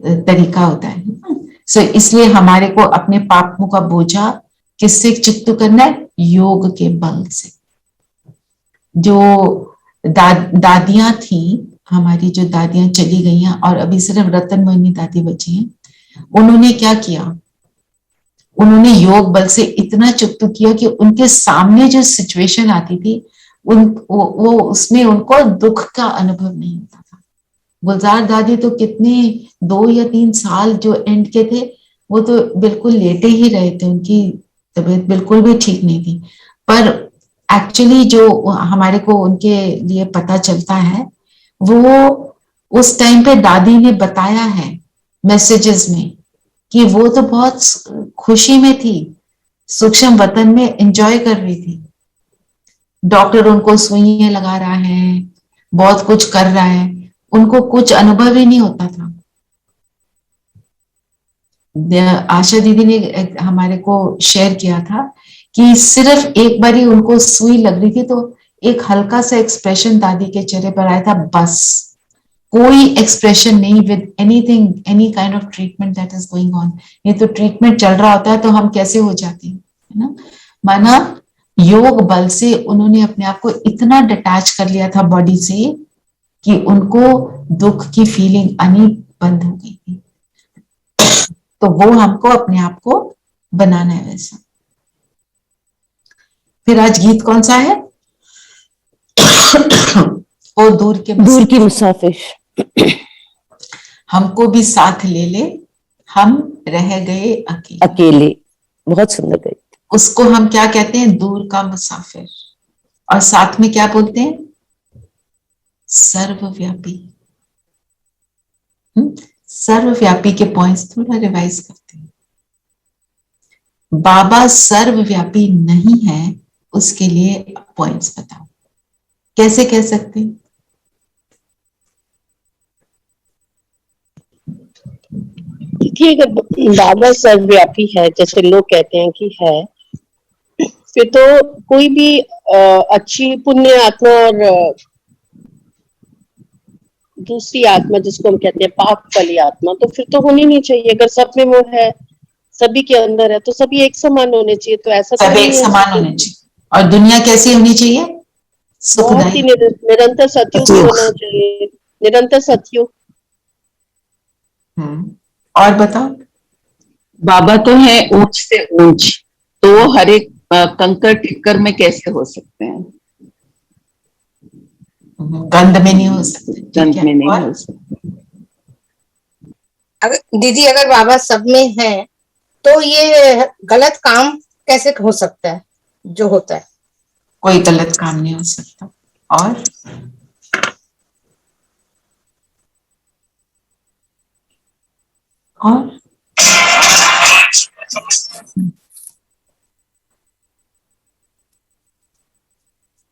तरीका होता है। सो इसलिए हमारे को अपने पापों का बोझा किससे चित्त करना है? योग के बल से। जो दादियां थी हमारी, जो दादियां चली गई हैं और अभी सिर्फ रतन मोहिनी दादी बची हैं, उन्होंने क्या किया? उन्होंने योग बल से इतना चुप्त किया कि उनके सामने जो सिचुएशन आती थी वो उसमें उनको दुख का अनुभव नहीं होता था। गुलजार दादी तो कितने 2 या 3 साल जो एंड के थे वो तो बिल्कुल लेटे ही रहे थे, उनकी तबीयत बिल्कुल भी ठीक नहीं थी। पर एक्चुअली जो हमारे को उनके लिए पता चलता है वो उस टाइम पे दादी ने बताया है मैसेजेस में कि वो तो बहुत खुशी में थी, सूक्ष्म वतन में एंजॉय कर रही थी। डॉक्टर उनको सुइयां लगा रहा है, बहुत कुछ कर रहा है, उनको कुछ अनुभव ही नहीं होता था। आशा दीदी ने हमारे को शेयर किया था कि सिर्फ एक बारी उनको सुई लग रही थी तो एक हल्का सा एक्सप्रेशन दादी के चेहरे पर आया था, बस कोई एक्सप्रेशन नहीं with anything, any kind of treatment that is going on. ये तो ट्रीटमेंट चल रहा होता है तो हम कैसे हो जाते हैं, है ना। माना योग बल से उन्होंने अपने आप को इतना डिटैच कर लिया था बॉडी से कि उनको दुख की फीलिंग आनी बंद हो गई थी। तो वो हमको अपने आप को बनाना है वैसा। फिर आज गीत कौन सा है? ओ दूर की मुसाफिर। हमको भी साथ ले ले, हम रह गए अकेले। बहुत सुंदर गई। उसको हम क्या कहते हैं? दूर का मुसाफिर। और साथ में क्या बोलते हैं? सर्वव्यापी। सर्वव्यापी के पॉइंट्स थोड़ा रिवाइज करते हैं। बाबा सर्वव्यापी नहीं है, उसके लिए पॉइंट्स बताओ, कैसे कह सकते हैं? देखिए, अगर बाबा सर्वव्यापी है जैसे लोग कहते हैं कि है, फिर तो कोई भी अच्छी पुण्य आत्मा और दूसरी आत्मा जिसको हम कहते हैं पाप वाली आत्मा, तो फिर तो होनी नहीं चाहिए। अगर सब में वो है, सभी के अंदर है, तो सभी एक समान होने चाहिए। तो ऐसा सब एक समान होने चाहिए। और दुनिया कैसी होनी चाहिए? बहुत ही निरंतर सतयुग होना चाहिए, निरंतर सतयुग। और बताओ। बाबा तो है ऊंच से ऊंच, तो वो हर एक कंकर टिक्कर में कैसे हो सकते हैं? गंध में नहीं हो सकते, गंध में नहीं हो सकते। अगर दीदी अगर बाबा सब में है तो ये गलत काम कैसे हो सकता है जो होता है? कोई गलत काम नहीं हो सकता। और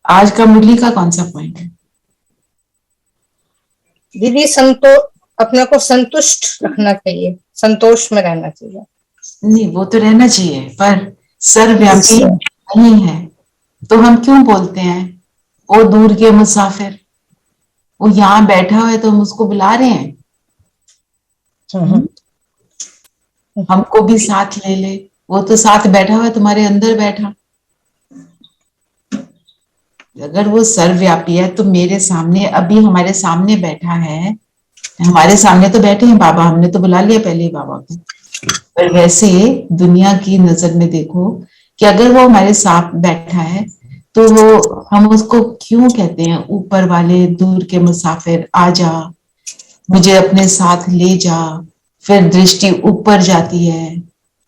आज का मुरली का कौन सा पॉइंट है? दीदी अपने को संतुष्ट रखना चाहिए, संतोष में रहना चाहिए। नहीं, वो तो रहना चाहिए, पर सर्वव्यापी नहीं है तो हम क्यों बोलते हैं ओ दूर के मुसाफिर? वो यहाँ बैठा हुआ है तो हम उसको बुला रहे हैं, हमको भी साथ ले ले। वो तो साथ बैठा हुआ है, तुम्हारे अंदर बैठा। अगर वो सर्वव्यापी है तो मेरे सामने, अभी हमारे सामने बैठा है, हमारे सामने तो बैठे हैं बाबा, हमने तो बुला लिया पहले ही बाबा को। पर वैसे दुनिया की नजर में देखो कि अगर वो हमारे साथ बैठा है तो वो हम उसको क्यों कहते हैं ऊपर वाले, दूर के मुसाफिर, आ जा, मुझे अपने साथ ले जा। फिर दृष्टि ऊपर जाती है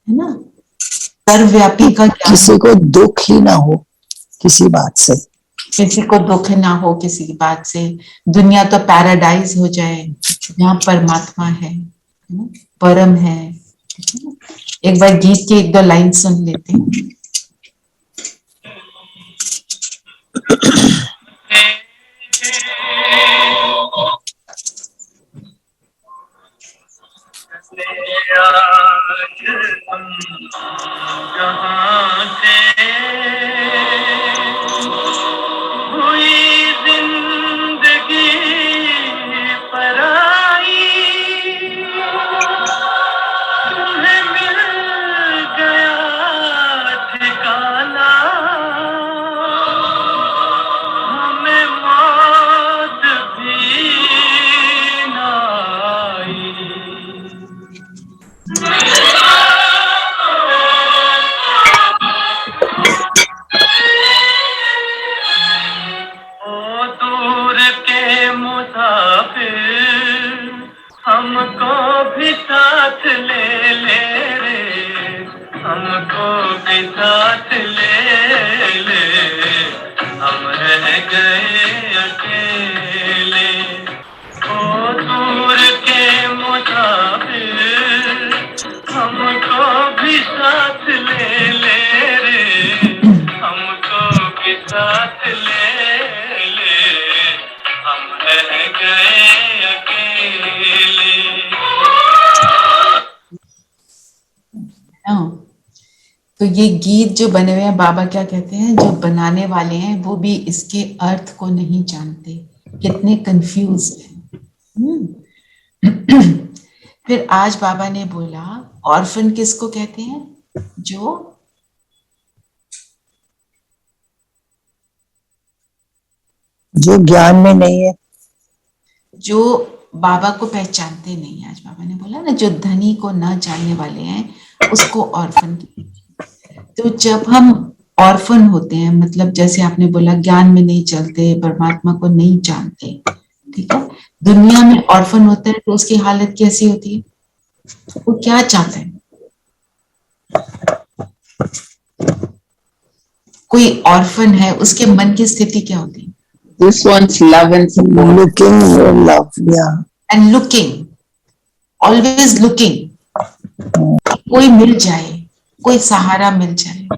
ना। सर्वव्यापी का क्या? किसी को दुख ही ना हो किसी बात से, किसी को दुख ना हो किसी बात से। दुनिया तो पैराडाइज हो जाए जहाँ परमात्मा है, परम है। एक बार गीत के एक दो लाइन सुन लेते हैं। जहाँ से हुई जिंदगी पराई, तुम्हें मिल गया ठिकाना, हमें मौत भी ना आई। ओ दूर के मुसाफिर, हमको भी साथ ले ले रे, हमको भी साथ ले ले, हम रह गए अकेले। ओ दूर के मुसाफिर, हमको भी साथ ले ले रे, हमको भी साथ ले ले, हम रह गए अकेले। तो ये गीत जो बने हुए हैं, बाबा क्या कहते हैं, जो बनाने वाले हैं वो भी इसके अर्थ को नहीं जानते, कितने कंफ्यूज हैं। फिर आज बाबा ने बोला ऑर्फन किसको कहते हैं, जो ज्ञान में नहीं है, जो बाबा को पहचानते नहीं है। आज बाबा ने बोला ना, जो धनी को न जानने वाले हैं उसको ऑर्फन। तो जब हम ऑर्फन होते हैं, मतलब जैसे आपने बोला ज्ञान में नहीं चलते, परमात्मा को नहीं जानते, ठीक है, दुनिया में ऑर्फन होता है तो उसकी हालत कैसी होती है, वो क्या चाहता है? कोई ऑर्फन है, उसके मन की स्थिति क्या होती है? This wants love and support. looking for love, yeah. And looking, always looking. कोई मिल जाए, कोई सहारा मिल जाए,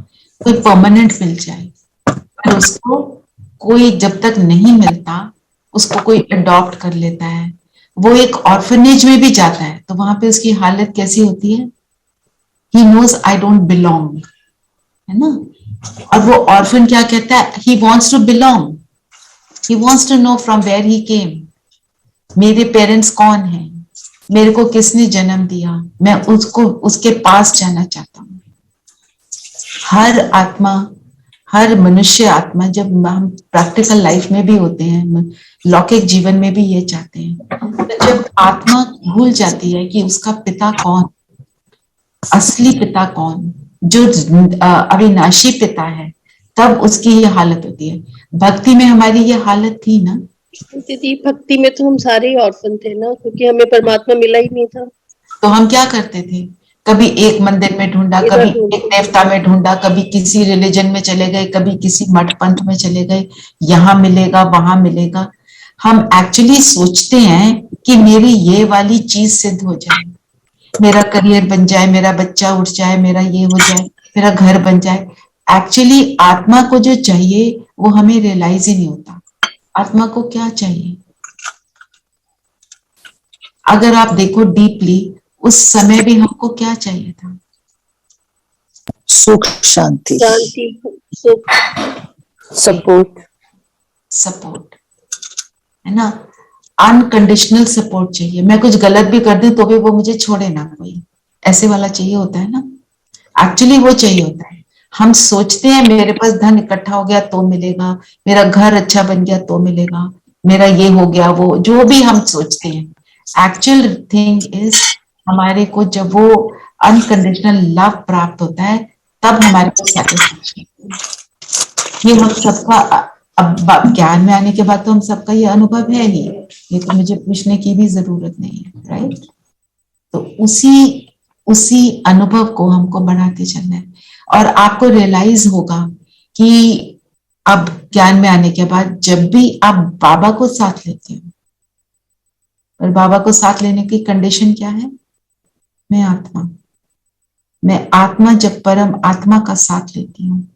कोई परमानेंट मिल जाए, पर उसको कोई जब तक नहीं मिलता उसको कोई अडॉप्ट कर लेता है। वो एक ऑर्फनेज में भी जाता है तो वहां पे उसकी हालत कैसी होती है? He knows I don't belong, है ना? और वो ऑर्फन क्या कहता है? He wants to belong. He wants to know from where he came. मेरे पेरेंट्स कौन हैं? मेरे को किसने जन्म दिया? मैं उसको, उसके पास जाना चाहता हूँ। हर आत्मा, हर मनुष्य आत्मा, जब हम प्रैक्टिकल लाइफ में भी होते हैं, लौकिक जीवन में भी ये चाहते हैं, तो जब आत्मा भूल जाती है कि उसका पिता कौन, असली पिता कौन, जो अविनाशी पिता है, तब उसकी ये हालत होती है। भक्ति में हमारी ये हालत थी ना दीदी, भक्ति में तो हम सारे ही ऑर्फन थे ना, क्योंकि हमें परमात्मा मिला ही नहीं था। तो हम क्या करते थे? कभी एक मंदिर में ढूंढा, कभी एक देवता में ढूंढा, कभी किसी रिलीजन में चले गए, कभी किसी मठ पंथ में चले गए, यहाँ मिलेगा वहां मिलेगा। हम एक्चुअली सोचते हैं कि मेरी ये वाली चीज सिद्ध हो जाए, मेरा करियर बन जाए, मेरा बच्चा उठ जाए, मेरा ये हो जाए, मेरा घर बन जाए। एक्चुअली आत्मा को जो चाहिए वो हमें रियलाइज ही नहीं होता। आत्मा को क्या चाहिए? अगर आप देखो डीपली, उस समय भी हमको क्या चाहिए था? सुख, शांति, सुख, सपोर्ट, सपोर्ट, है ना? अनकंडीशनल सपोर्ट चाहिए। मैं कुछ गलत भी कर दूं तो भी वो मुझे छोड़े ना, कोई ऐसे वाला चाहिए होता है ना। एक्चुअली वो चाहिए होता है। हम सोचते हैं मेरे पास धन इकट्ठा हो गया तो मिलेगा, मेरा घर अच्छा बन गया तो मिलेगा, मेरा ये हो गया, वो जो भी हम सोचते हैं। एक्चुअल थिंग इज, हमारे को जब वो अनकंडीशनल लव प्राप्त होता है तब हमारे को सैटिस्फैक्शन। ये हम सबका, अब ज्ञान में आने के बाद तो हम सबका ये अनुभव है ही, ये तो मुझे पूछने की भी जरूरत नहीं है, राइट? तो उसी अनुभव को हमको बढ़ाते चलना है। और आपको रियलाइज होगा कि अब ज्ञान में आने के बाद जब भी आप बाबा को साथ लेते हो, और बाबा को साथ लेने की कंडीशन क्या है? मैं आत्मा, मैं आत्मा जब परम आत्मा का साथ लेती हूँ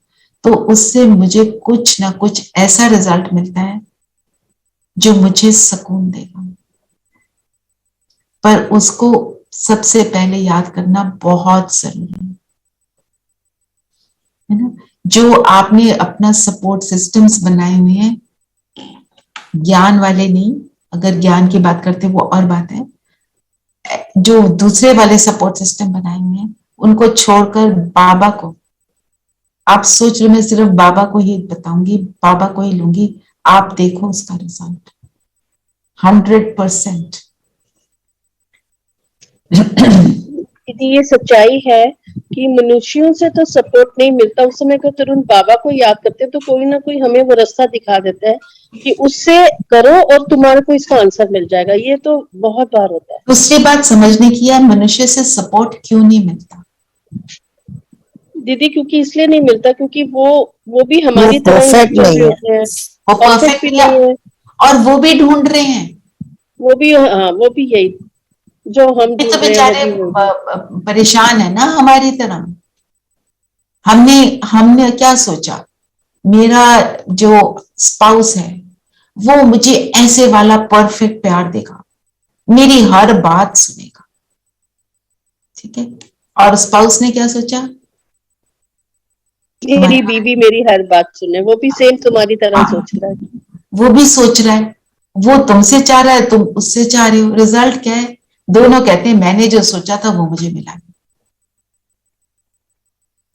तो उससे मुझे कुछ ना कुछ ऐसा रिजल्ट मिलता है जो मुझे सुकून देगा। पर उसको सबसे पहले याद करना बहुत जरूरी है ना। जो आपने अपना सपोर्ट सिस्टम्स बनाए हुए हैं, ज्ञान वाले नहीं, अगर ज्ञान की बात करते वो और बात है, जो दूसरे वाले सपोर्ट सिस्टम बनाए हुए हैं उनको छोड़कर बाबा को, आप सोच रहे मैं सिर्फ बाबा को ही बताऊंगी, बाबा को ही लूंगी, आप देखो उसका रिजल्ट 100%। दीदी ये सच्चाई है कि मनुष्यों से तो सपोर्ट नहीं मिलता, उस समय को तुरंत बाबा को याद करते तो कोई ना कोई हमें वो रास्ता दिखा देता है कि उससे करो और तुम्हारे को इसका आंसर मिल जाएगा। ये तो बहुत बार होता है। दूसरी बात समझने की है, मनुष्य से सपोर्ट क्यों नहीं मिलता दीदी? क्योंकि इसलिए नहीं मिलता क्योंकि वो भी हमारी वो तरह perfect नेचर नहीं के है। होते हैं, वो परफेक्ट परफेक्ट भी नहीं है, और वो भी ढूंढ रहे हैं। वो भी, हाँ वो भी यही जो हम ये तो ढूंढ रहे हैं वो बेचारे भी वो। परेशान है ना हमारी तरह। हमने हमने क्या सोचा, मेरा जो स्पाउस है वो मुझे ऐसे वाला परफेक्ट प्यार देगा, मेरी हर बात सुनेगा, ठीक है। और स्पाउस ने क्या सोचा, मेरी बीवी मेरी हर बात सुने, वो भी सेम तुम्हारी तरह सोच रहा है। वो भी सोच रहा है, वो तुमसे चाह रहा है, तुम उससे चाह रहे हो, रिजल्ट क्या है? दोनों कहते हैं मैंने जो सोचा था वो मुझे मिला।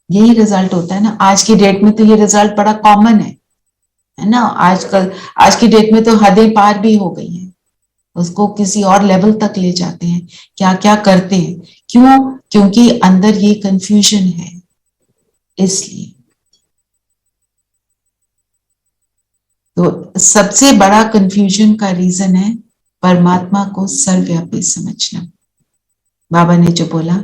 यही रिजल्ट होता है ना। आज की डेट में तो ये रिजल्ट बड़ा कॉमन है ना। आजकल आज की डेट में तो हदें पार भी हो गई हैं, उसको किसी और लेवल तक ले जाते हैं, क्या क्या करते हैं। क्यों? क्योंकि अंदर ये कंफ्यूजन है, इसलिए। तो सबसे बड़ा कंफ्यूजन का रीजन है परमात्मा को सर्वव्यापी समझना। बाबा ने जो बोला,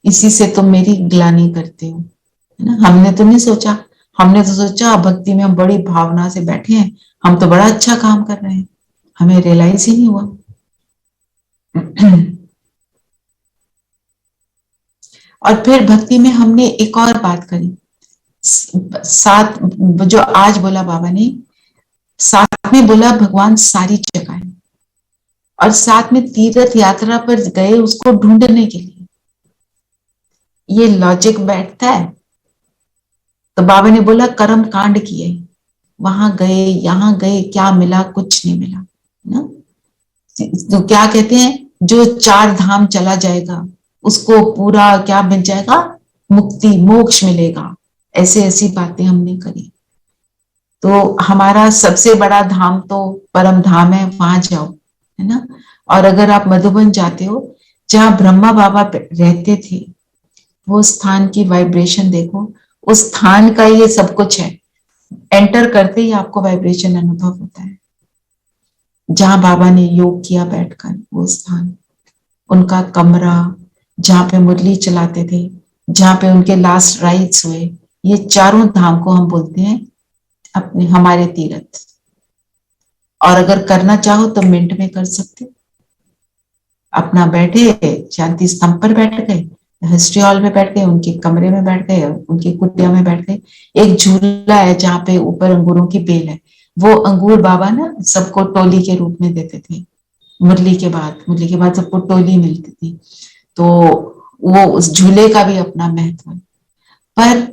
इसी से तुम मेरी ग्लानि करते हो, है ना। हमने तो नहीं सोचा, हमने तो सोचा भक्ति में हम बड़ी भावना से बैठे हैं, हम तो बड़ा अच्छा काम कर रहे हैं, हमें रियलाइज ही नहीं हुआ। और फिर भक्ति में हमने एक और बात करी, साथ जो आज बोला बाबा ने, साथ में बोला भगवान सारी जगह है, और साथ में तीर्थ यात्रा पर गए उसको ढूंढने के लिए। ये लॉजिक बैठता है? तो बाबा ने बोला कर्म कांड किए, वहां गए यहां गए, क्या मिला? कुछ नहीं मिला ना। तो क्या कहते हैं, जो 4 धाम चला जाएगा उसको पूरा क्या मिल जाएगा? मुक्ति, मोक्ष मिलेगा। ऐसे ऐसी बातें हमने करी। तो हमारा सबसे बड़ा धाम तो परम धाम है, वहां जाओ, है ना। और अगर आप मधुबन जाते हो, जहां ब्रह्मा बाबा रहते थे, वो स्थान की वाइब्रेशन देखो, उस स्थान का ये सब कुछ है। एंटर करते ही आपको वाइब्रेशन अनुभव होता है। जहां बाबा ने योग किया बैठकर, वो स्थान, उनका कमरा, जहां पे मुरली चलाते थे, जहां पे उनके लास्ट राइट्स हुए, ये चारों धाम को हम बोलते हैं अपने हमारे तीर्थ। और अगर करना चाहो तो मिनट में कर सकते हो। अपना बैठे, शांति स्तंभ पर बैठ गए, हिस्ट्री हॉल में बैठ गए, उनके कमरे में बैठ गए, उनकी कुटिया में बैठ गए। एक झूला है जहाँ पे ऊपर अंगूरों की बेल है, वो अंगूर बाबा ना सबको टोली के रूप में देते थे। मुरली के बाद सबको टोली मिलती थी। तो वो उस झूले का भी अपना महत्व है। पर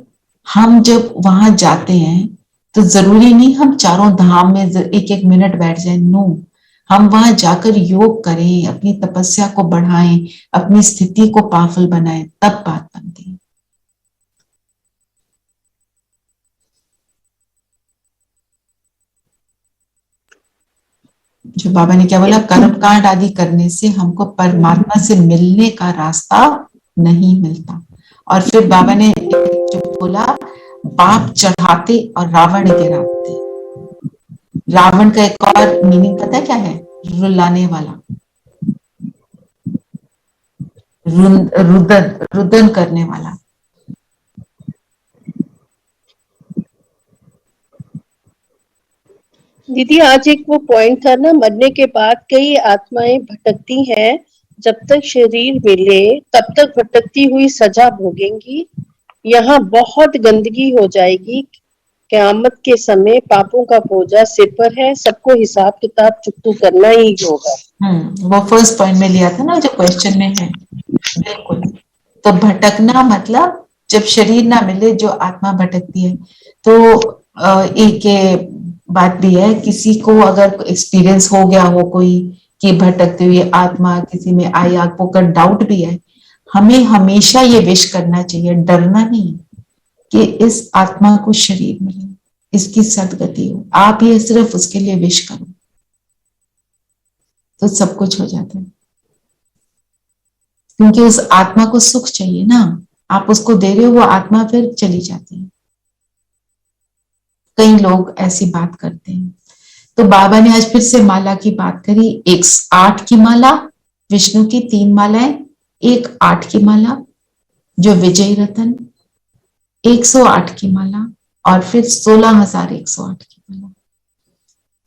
हम जब वहां जाते हैं तो जरूरी नहीं हम चारों धाम में एक एक मिनट बैठ जाए, नो। हम वहां जाकर योग करें, अपनी तपस्या को बढ़ाएं, अपनी स्थिति को पावरफुल बनाएं, तब बात बनती है। जो बाबा ने क्या बोला, कर्म कांड आदि करने से हमको परमात्मा से मिलने का रास्ता नहीं मिलता। और फिर बाबा ने जो बोला, बाप चढ़ाते और रावण गिराते। रावण का एक और मीनिंग पता है क्या है? रुलाने वाला, रुदन रुदन करने वाला। दीदी आज एक वो पॉइंट था ना, मरने के बाद कई आत्माएं भटकती हैं जब तक शरीर मिले तब तक भटकती हुई सजा भोगेंगी। यहाँ बहुत गंदगी हो जाएगी। क़यामत के समय पापों का बोझा सिर पर है, सबको हिसाब किताब चुकतू करना ही होगा। वो फर्स्ट पॉइंट में लिया था ना जो क्वेश्चन में है। बिल्कुल। तो भटकना मतलब जब शरीर ना मिले जो आत्मा भटकती है। तो एक ये बात भी है, किसी को अगर एक्सपीरियंस हो गया हो कोई कि भटकती हुई आत्मा किसी में आई, आपको कर डाउट भी है, हमें हमेशा ये विश करना चाहिए, डरना नहीं, कि इस आत्मा को शरीर मिले, इसकी सदगति हो। आप ये सिर्फ उसके लिए विश करो तो सब कुछ हो जाता है। क्योंकि उस आत्मा को सुख चाहिए ना, आप उसको दे रहे हो, वो आत्मा फिर चली जाती है। कई लोग ऐसी बात करते हैं। तो बाबा ने आज फिर से माला की बात करी। 108 की माला, विष्णु की 3 मालाएं, एक 8 की माला जो विजय रतन, 108 की माला, और फिर 16,108 की माला।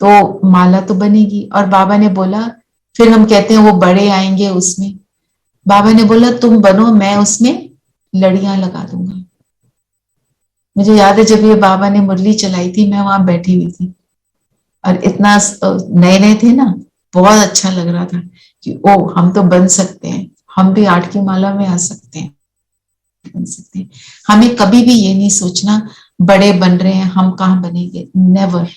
तो माला तो बनेगी। और बाबा ने बोला, फिर हम कहते हैं वो बड़े आएंगे उसमें, बाबा ने बोला तुम बनो, मैं उसमें लड़ियां लगा दूंगा। मुझे याद है जब ये बाबा ने मुरली चलाई थी, मैं वहां बैठी हुई थी और इतना नए नए थे ना, बहुत अच्छा लग रहा था कि ओ हम तो बन सकते हैं, हम भी 8 की माला में आ सकते हैं, बन सकते हैं। हमें कभी भी ये नहीं सोचना बड़े बन रहे हैं हम कहाँ बनेंगे, नेवर।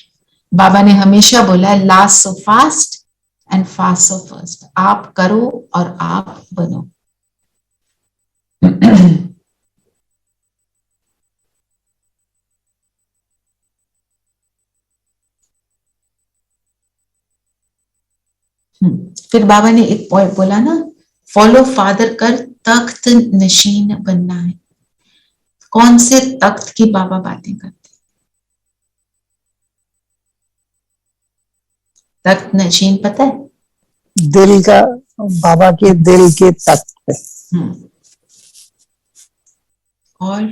बाबा ने हमेशा बोला है last so fast and fast so first. आप करो और आप बनो। फिर बाबा ने एक पॉइंट बोला ना, फॉलो फादर कर तख्त नशीन बनना है। कौन से तख्त की बाबा बातें करते? तख्त नशीन पता है? दिल का, बाबा के दिल के तख्त पे। और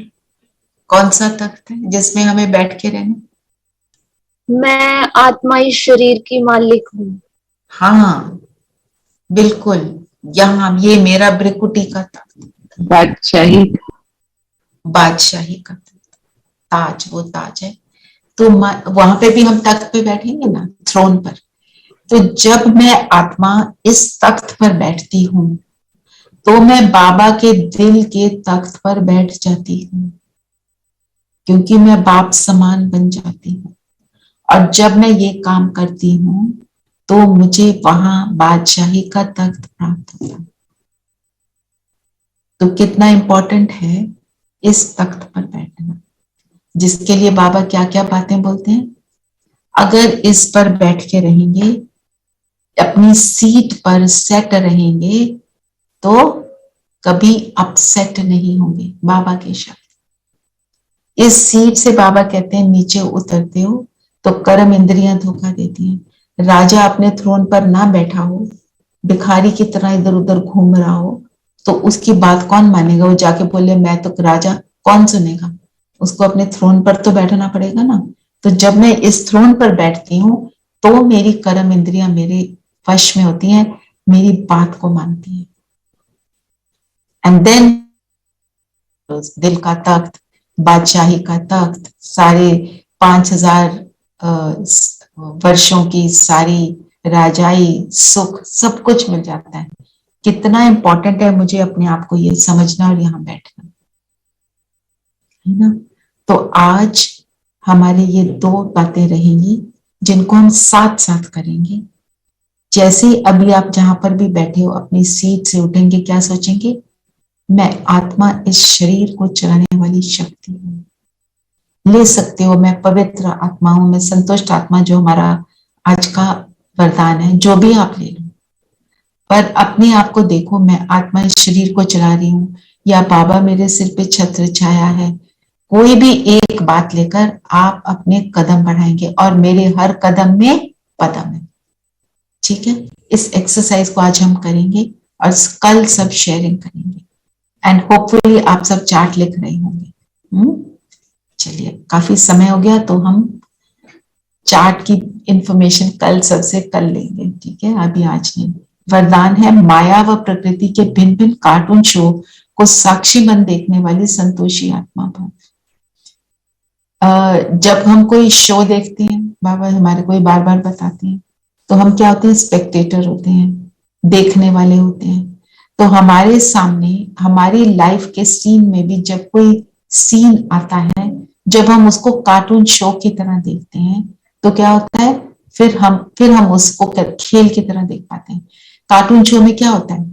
कौन सा तख्त है जिसमें हमें बैठ के रहना? मैं आत्मा इस शरीर की मालिक हूँ। हाँ बिल्कुल, यहाँ ये मेरा ब्रिकुटी का तख्त, बादशाही बादशाही का ताज, वो ताज है। तो वहां पे भी हम तख्त पे बैठेंगे ना, थ्रोन पर। तो जब मैं आत्मा इस तख्त पर बैठती हूँ तो मैं बाबा के दिल के तख्त पर बैठ जाती हूँ, क्योंकि मैं बाप समान बन जाती हूँ। और जब मैं ये काम करती हूँ तो मुझे वहां बादशाही का तख्त प्राप्त होता है। तो कितना इंपॉर्टेंट है इस तख्त पर बैठना, जिसके लिए बाबा क्या क्या बातें बोलते हैं। अगर इस पर बैठ के रहेंगे, अपनी सीट पर सेट रहेंगे, तो कभी अपसेट नहीं होंगे। बाबा के शब्द। इस सीट से बाबा कहते हैं नीचे उतरते हो तो कर्म इंद्रियां धोखा देती हैं। राजा अपने थ्रोन पर ना बैठा हो, भिखारी की तरह इधर उधर घूम रहा हो, तो उसकी बात कौन मानेगा? वो जाके बोले मैं तो राजा, कौन सुनेगा? उसको अपने थ्रोन पर तो बैठना पड़ेगा ना। तो जब मैं इस थ्रोन पर बैठती हूँ तो मेरी कर्म इंद्रियां मेरे वश में होती हैं, मेरी बात को मानती हैं। एंड देन दिल का तख्त, बादशाही का तख्त, सारे 5,000 वर्षों की सारी राजाई, सुख, सब कुछ मिल जाता है। कितना इंपॉर्टेंट है मुझे अपने आप को ये समझना और यहाँ बैठना, है ना। तो आज हमारे ये 2 बातें रहेंगी जिनको हम साथ साथ करेंगे। जैसे अभी आप जहां पर भी बैठे हो अपनी सीट से उठेंगे, क्या सोचेंगे? मैं आत्मा इस शरीर को चलाने वाली शक्ति हूँ। ले सकते हो मैं पवित्र आत्मा हूं, मैं संतुष्ट आत्मा, जो हमारा आज का वरदान है, जो भी आप ले लो। पर अपने आप को देखो, मैं आत्मा इस शरीर को चला रही हूँ, या बाबा मेरे सिर पे छत्र छाया है। कोई भी एक बात लेकर आप अपने कदम बढ़ाएंगे और मेरे हर कदम में पदम है। ठीक है, इस एक्सरसाइज को आज हम करेंगे और कल सब शेयरिंग करेंगे। एंड होपफुली आप सब चार्ट लिख रहे होंगे। चलिए, काफी समय हो गया तो हम चार्ट की इंफॉर्मेशन कल सबसे कल लेंगे। ठीक है, अभी आज नहीं। वरदान है माया व प्रकृति के भिन्न भिन्न कार्टून शो को साक्षी बन देखने वाली संतोषी आत्मा भव। जब हम कोई शो देखते हैं, बाबा हमारे कोई बार बार बताते हैं, तो हम क्या होते हैं, स्पेक्टेटर होते हैं, देखने वाले होते हैं। तो हमारे सामने हमारी लाइफ के सीन में भी जब कोई सीन आता है, जब हम उसको कार्टून शो की तरह देखते हैं, तो क्या होता है, फिर हम उसको खेल की तरह देख पाते हैं। कार्टून शो में क्या होता है,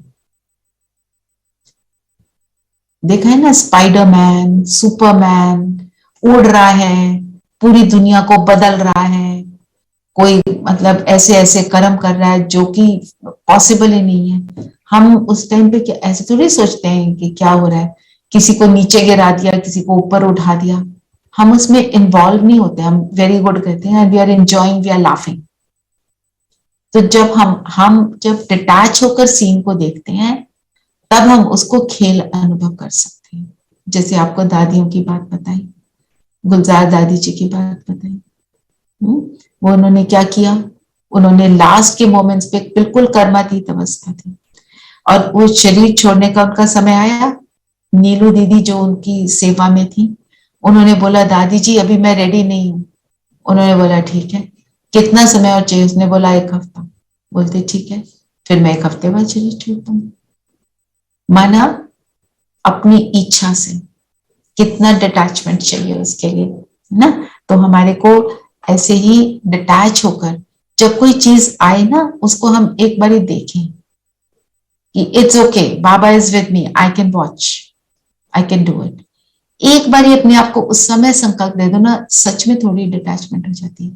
देखा है ना, स्पाइडरमैन, सुपरमैन उड़ रहा है, पूरी दुनिया को बदल रहा है, कोई मतलब ऐसे ऐसे कर्म कर रहा है जो कि पॉसिबल ही नहीं है। हम उस टाइम पे ऐसे थोड़ी सोचते हैं कि क्या हो रहा है, किसी को नीचे गिरा दिया, किसी को ऊपर उठा दिया, हम उसमें इन्वॉल्व नहीं होते, हम वेरी गुड कहते हैं, we are enjoying, we are laughing. तो जब हम जब डिटैच होकर सीन को देखते हैं, तब हम उसको खेल अनुभव कर सकते हैं। जैसे आपको दादियों की बात बताई, गुलजार दादी जी की बात बताई, वो उन्होंने क्या किया, उन्होंने लास्ट के मोमेंट्स पे बिल्कुल कर्मातीत अवस्था थी, और वो शरीर छोड़ने का उनका समय आया, नीलू दीदी जो उनकी सेवा में थी, उन्होंने बोला दादी जी अभी मैं रेडी नहीं हूं। उन्होंने बोला ठीक है, कितना समय और चाहिए, उसने बोला 1 हफ्ता। बोलते ठीक है, फिर मैं 1 हफ्ते बाद शरीर छोड़ता हूँ। माना अपनी इच्छा से, कितना डिटैचमेंट चाहिए उसके लिए, है ना। तो हमारे को ऐसे ही डिटैच होकर जब कोई चीज आए ना, उसको हम एक बार देखें कि it's okay, Baba is with me, I can watch, I can do it. एक बार अपने आप को उस समय संकल्प दे दो ना, सच में थोड़ी डिटैचमेंट हो जाती है।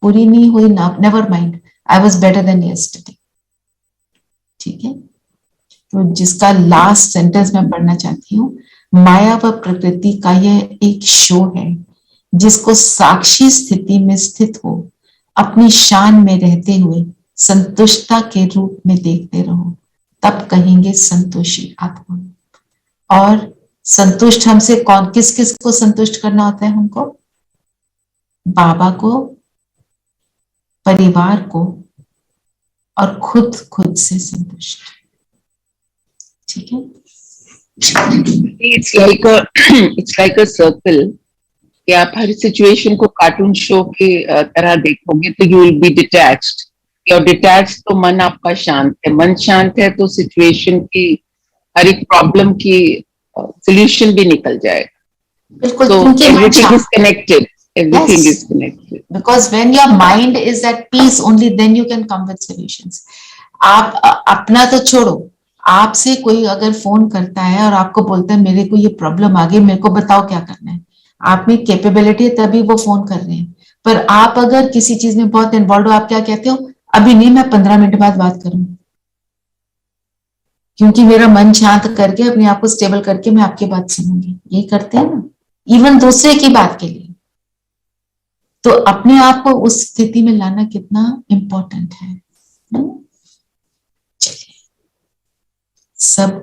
पूरी नहीं हुई ना, never mind, I was better than yesterday. ठीक है, तो जिसका लास्ट सेंटेंस मैं पढ़ना चाहती हूँ, माया व प्रकृति का यह एक शो है, जिसको साक्षी स्थिति में स्थित हो अपनी शान में रहते हुए संतुष्टता के रूप में देखते रहो, तब कहेंगे संतोषी आत्मा। और संतुष्ट हमसे कौन, किस किस को संतुष्ट करना होता है हमको, बाबा को, परिवार को, और खुद से संतुष्ट। ठीक है, इट्स लाइक अ सर्कल, कि आप हर सिचुएशन को कार्टून शो के तरह देखोगे तो यू विल बी डिटैच्ड। और डिटैच तो मन आपका शांत है, मन शांत है तो सिचुएशन की हर एक प्रॉब्लम की सोल्यूशन भी निकल जाएगा। बिल्कुल, तो क्योंकि everything is connected, everything is connected. Because when your mind is at peace, only then you can come with solutions. आप अपना तो छोड़ो, आपसे कोई अगर फोन करता है और आपको बोलता है मेरे को ये प्रॉब्लम आ गई, मेरे को बताओ क्या करना है, आप में कैपेबिलिटी है तभी वो फोन कर रहे हैं। पर आप अगर किसी चीज में बहुत इन्वॉल्व हो, आप क्या कहते हो, अभी नहीं, मैं 15 मिनट बाद बात करूं, क्योंकि मेरा मन शांत करके अपने आप को स्टेबल करके मैं आपकी बात सुनूंगी। यही करते हैं ना, इवन दूसरे की बात के लिए। तो अपने आप को उस स्थिति में लाना कितना इंपॉर्टेंट है। चलिए, सब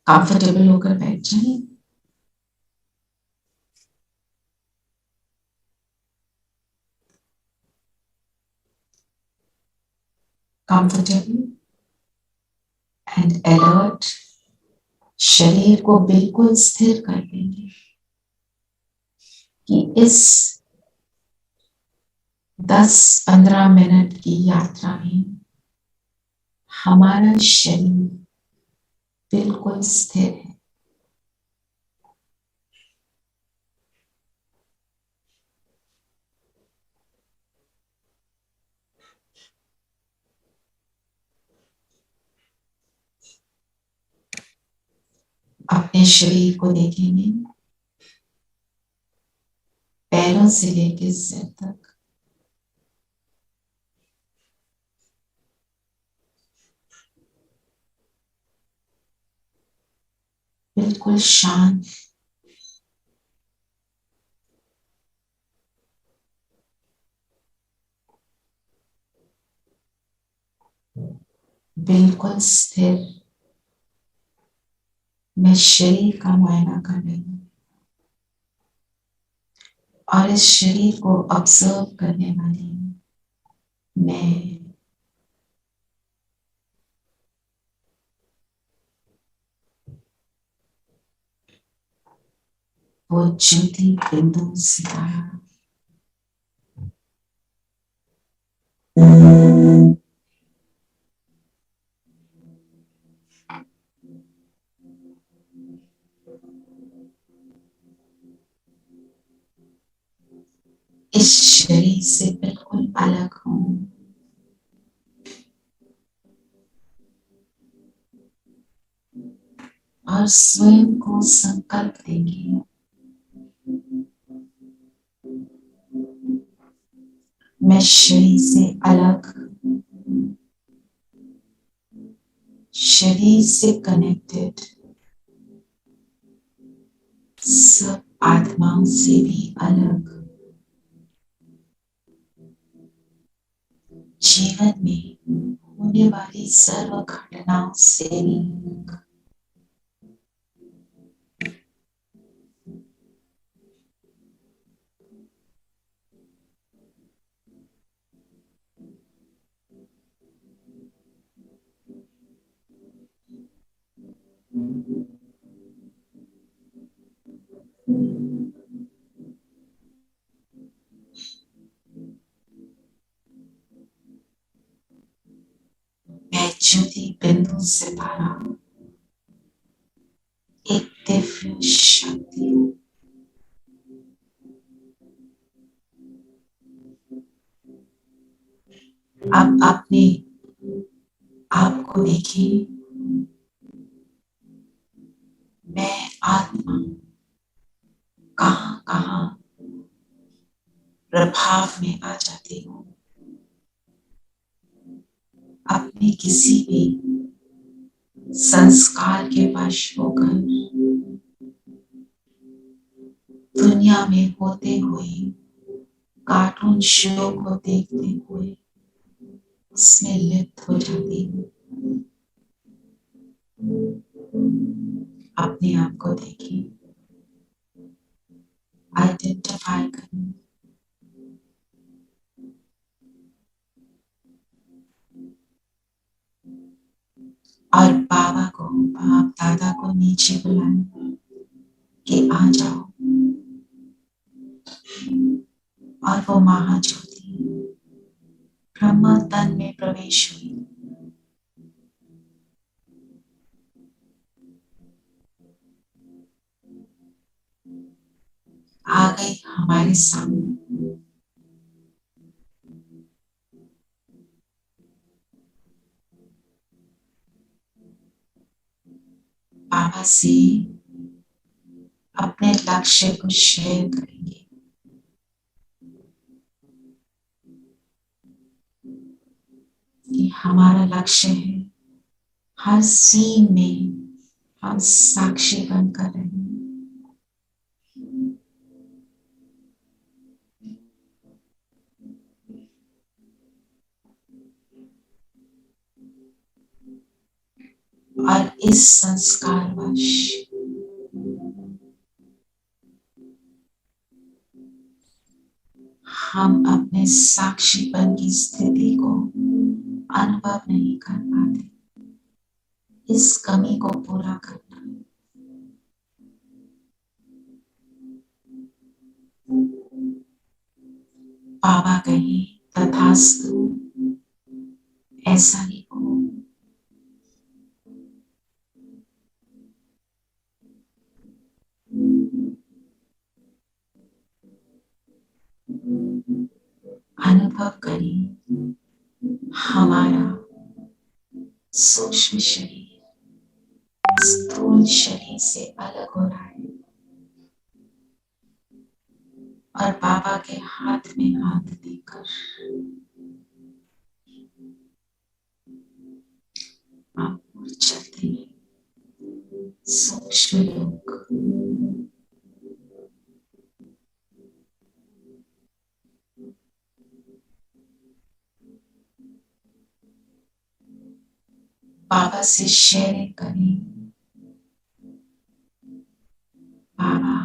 कंफर्टेबल होकर बैठ जाइए। कंफर्टेबल एंड अलर्ट, शरीर को बिल्कुल स्थिर कर देंगे कि इस 10-15 मिनट की यात्रा में हमारा शरीर बिल्कुल स्थिर है। अपने शरीर को देखेंगे, पैरों से लेकर सिर तक, बिल्कुल शांत, बिल्कुल स्थिर। मैं शरीर का मायना कर रही हूं और इस शरीर को ऑब्जर्व करने वाली मैं वो ज्योति बिंदु सितारा इस शरीर से बिल्कुल अलग हूं। और स्वयं को संकल्प देंगे, मैं शरीर से अलग, शरीर से कनेक्टेड, सब आत्माओं से भी अलग, जीवन में होने वाली सर्व घटनाओं से भी अलग। मैं ज्योति बिंदु से भरा एक दिव्य शक्ति हूं। अब अपने आप को देखिए, मैं आत्मा कहां कहां प्रभाव में आ जाती हूं। अपने किसी भी संस्कार के वश होकर दुनिया में होते हुए कार्टून शो को देखते हुए उसमें लिप्त हो जाती हूँ। अपने आप को देखिए, आइडेंटिफाई करें, और बाबा को, बाप दादा को नीचे बुलाएं कि आ जाओ। और वो महाज्योति ब्रह्म तन में प्रवेश हुई। आ गई हमारे सामने। बाबा से अपने लक्ष्य को शेयर करेंगे। ये हमारा लक्ष्य है, हर सीन में हम साक्षी बनकर रहें। और इस संस्कारवश हम अपने साक्षीपन की स्थिति को अनुभव नहीं कर पाते। इस कमी को पूरा करना है। बाबा कहे तथास्तु, ऐसा ही हो। अनुभव करें, हमारा सूक्ष्म शरीर स्थूल शरीर से अलग हो रहा है और बाबा के हाथ में हाथ देकर आप चलते हैं सूक्ष्म योग। बाबा से शेयरिंग करें, बाबा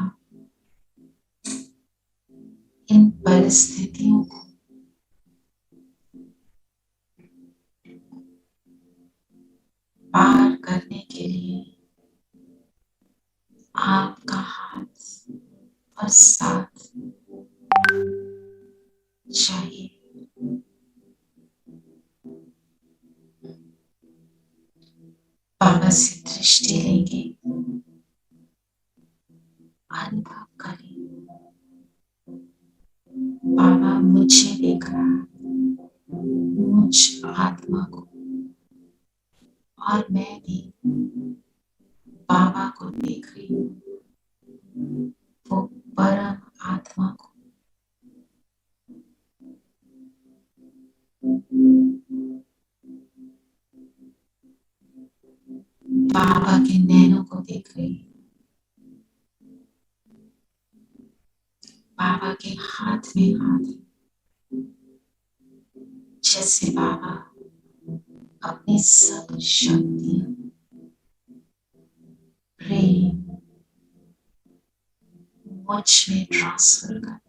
इन परिस्थितियों को पार करने के लिए आपका हाथ और साथ चाहिए। बाबा से दृष्टि लेंगे, अनुभव करें बाबा मुझे देख रहा है, मुझ आत्मा को, और मैं भी बाबा को देख रही हूँ, वो परम आत्मा को। बाबा के नैनों को देख रही हूँ, बाबा के हाथ में हाथ, जैसे बाबा अपनी सब शक्तियां, प्रेम मुझ में ट्रांसफर कर।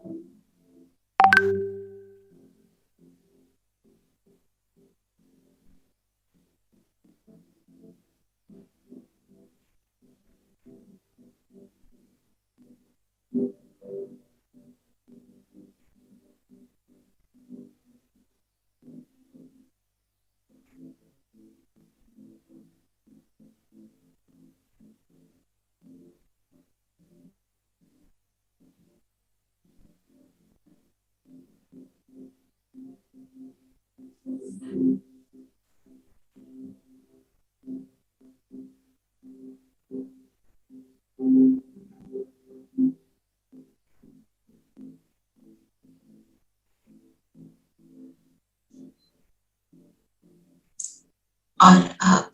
और अब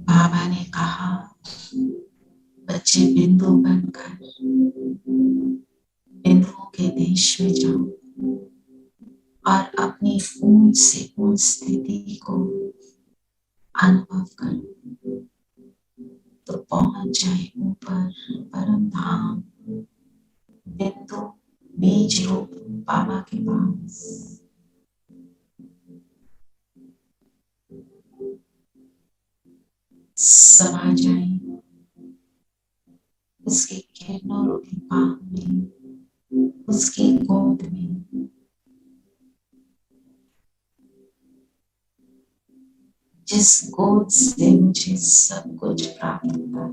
बाबा ने कहा, बच्चे बिंदु बनकर बिंदुओं के देश में जाओ और अपनी ऊंच से ऊंच स्थिति को अनुभव करो, तो पहुंच जाए ऊपर परम धाम, बिंदु बीज रूप बाबा के पास। समा जाए उसके किरणों रूपी पाम में, उसकी गोद में, जिस गोद से मुझे सब कुछ प्राप्त हुआ।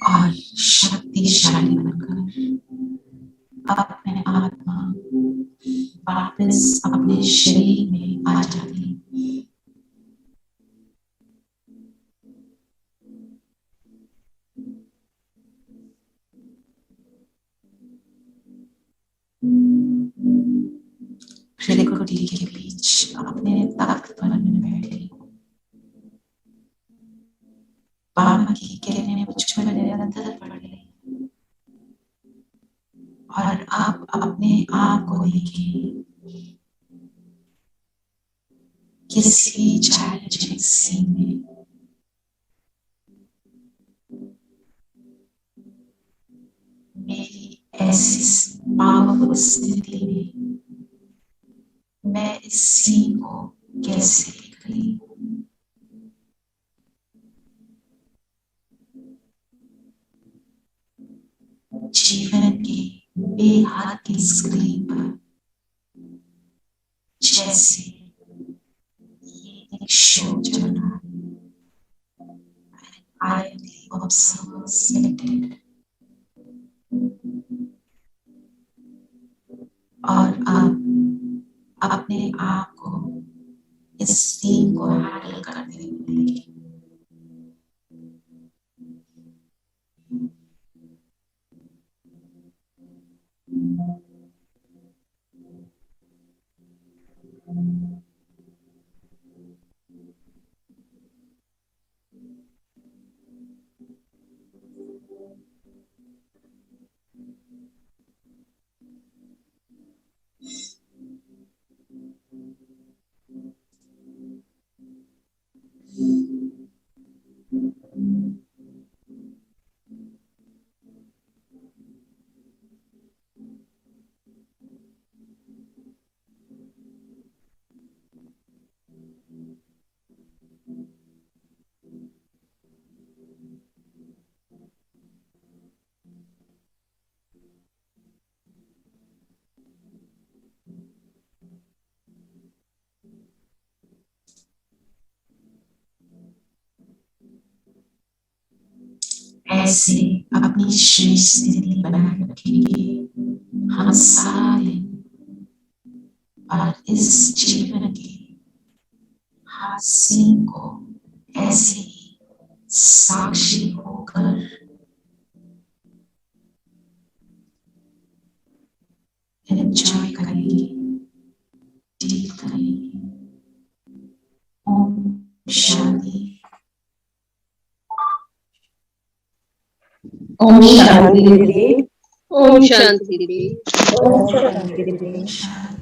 और शक्तिशाली बनकर अपने आत्मा वापस अपने शरीर में आ जाती। प्रकृति के बीच अपने तख्त पर बैठे, बाबा की किरणें मुझ पर निरंतर पड़ रही, और आप अपने आप को देखिए, किसी भी चैलेंजिंग सीन में मेरी ऐसी पावरफुल स्थिति में मैं इस सीन को कैसे देख रही हूँ। जीवन के बेहद की स्क्रीन पर जैसे ये एक शो चल रहा है। I am the observer selected. ऐसे अपनी श्रेष्ठ स्थिति बनाए रखेंगे हम सारे, और इस जीवन के हादसे को ऐसे ही साक्षी होकर एंजॉय करेंगे, डील करेंगे। ओम शांति। ओम शांति दीदी। ओम शांति दीदी। ओम शांति दीदी। शांति।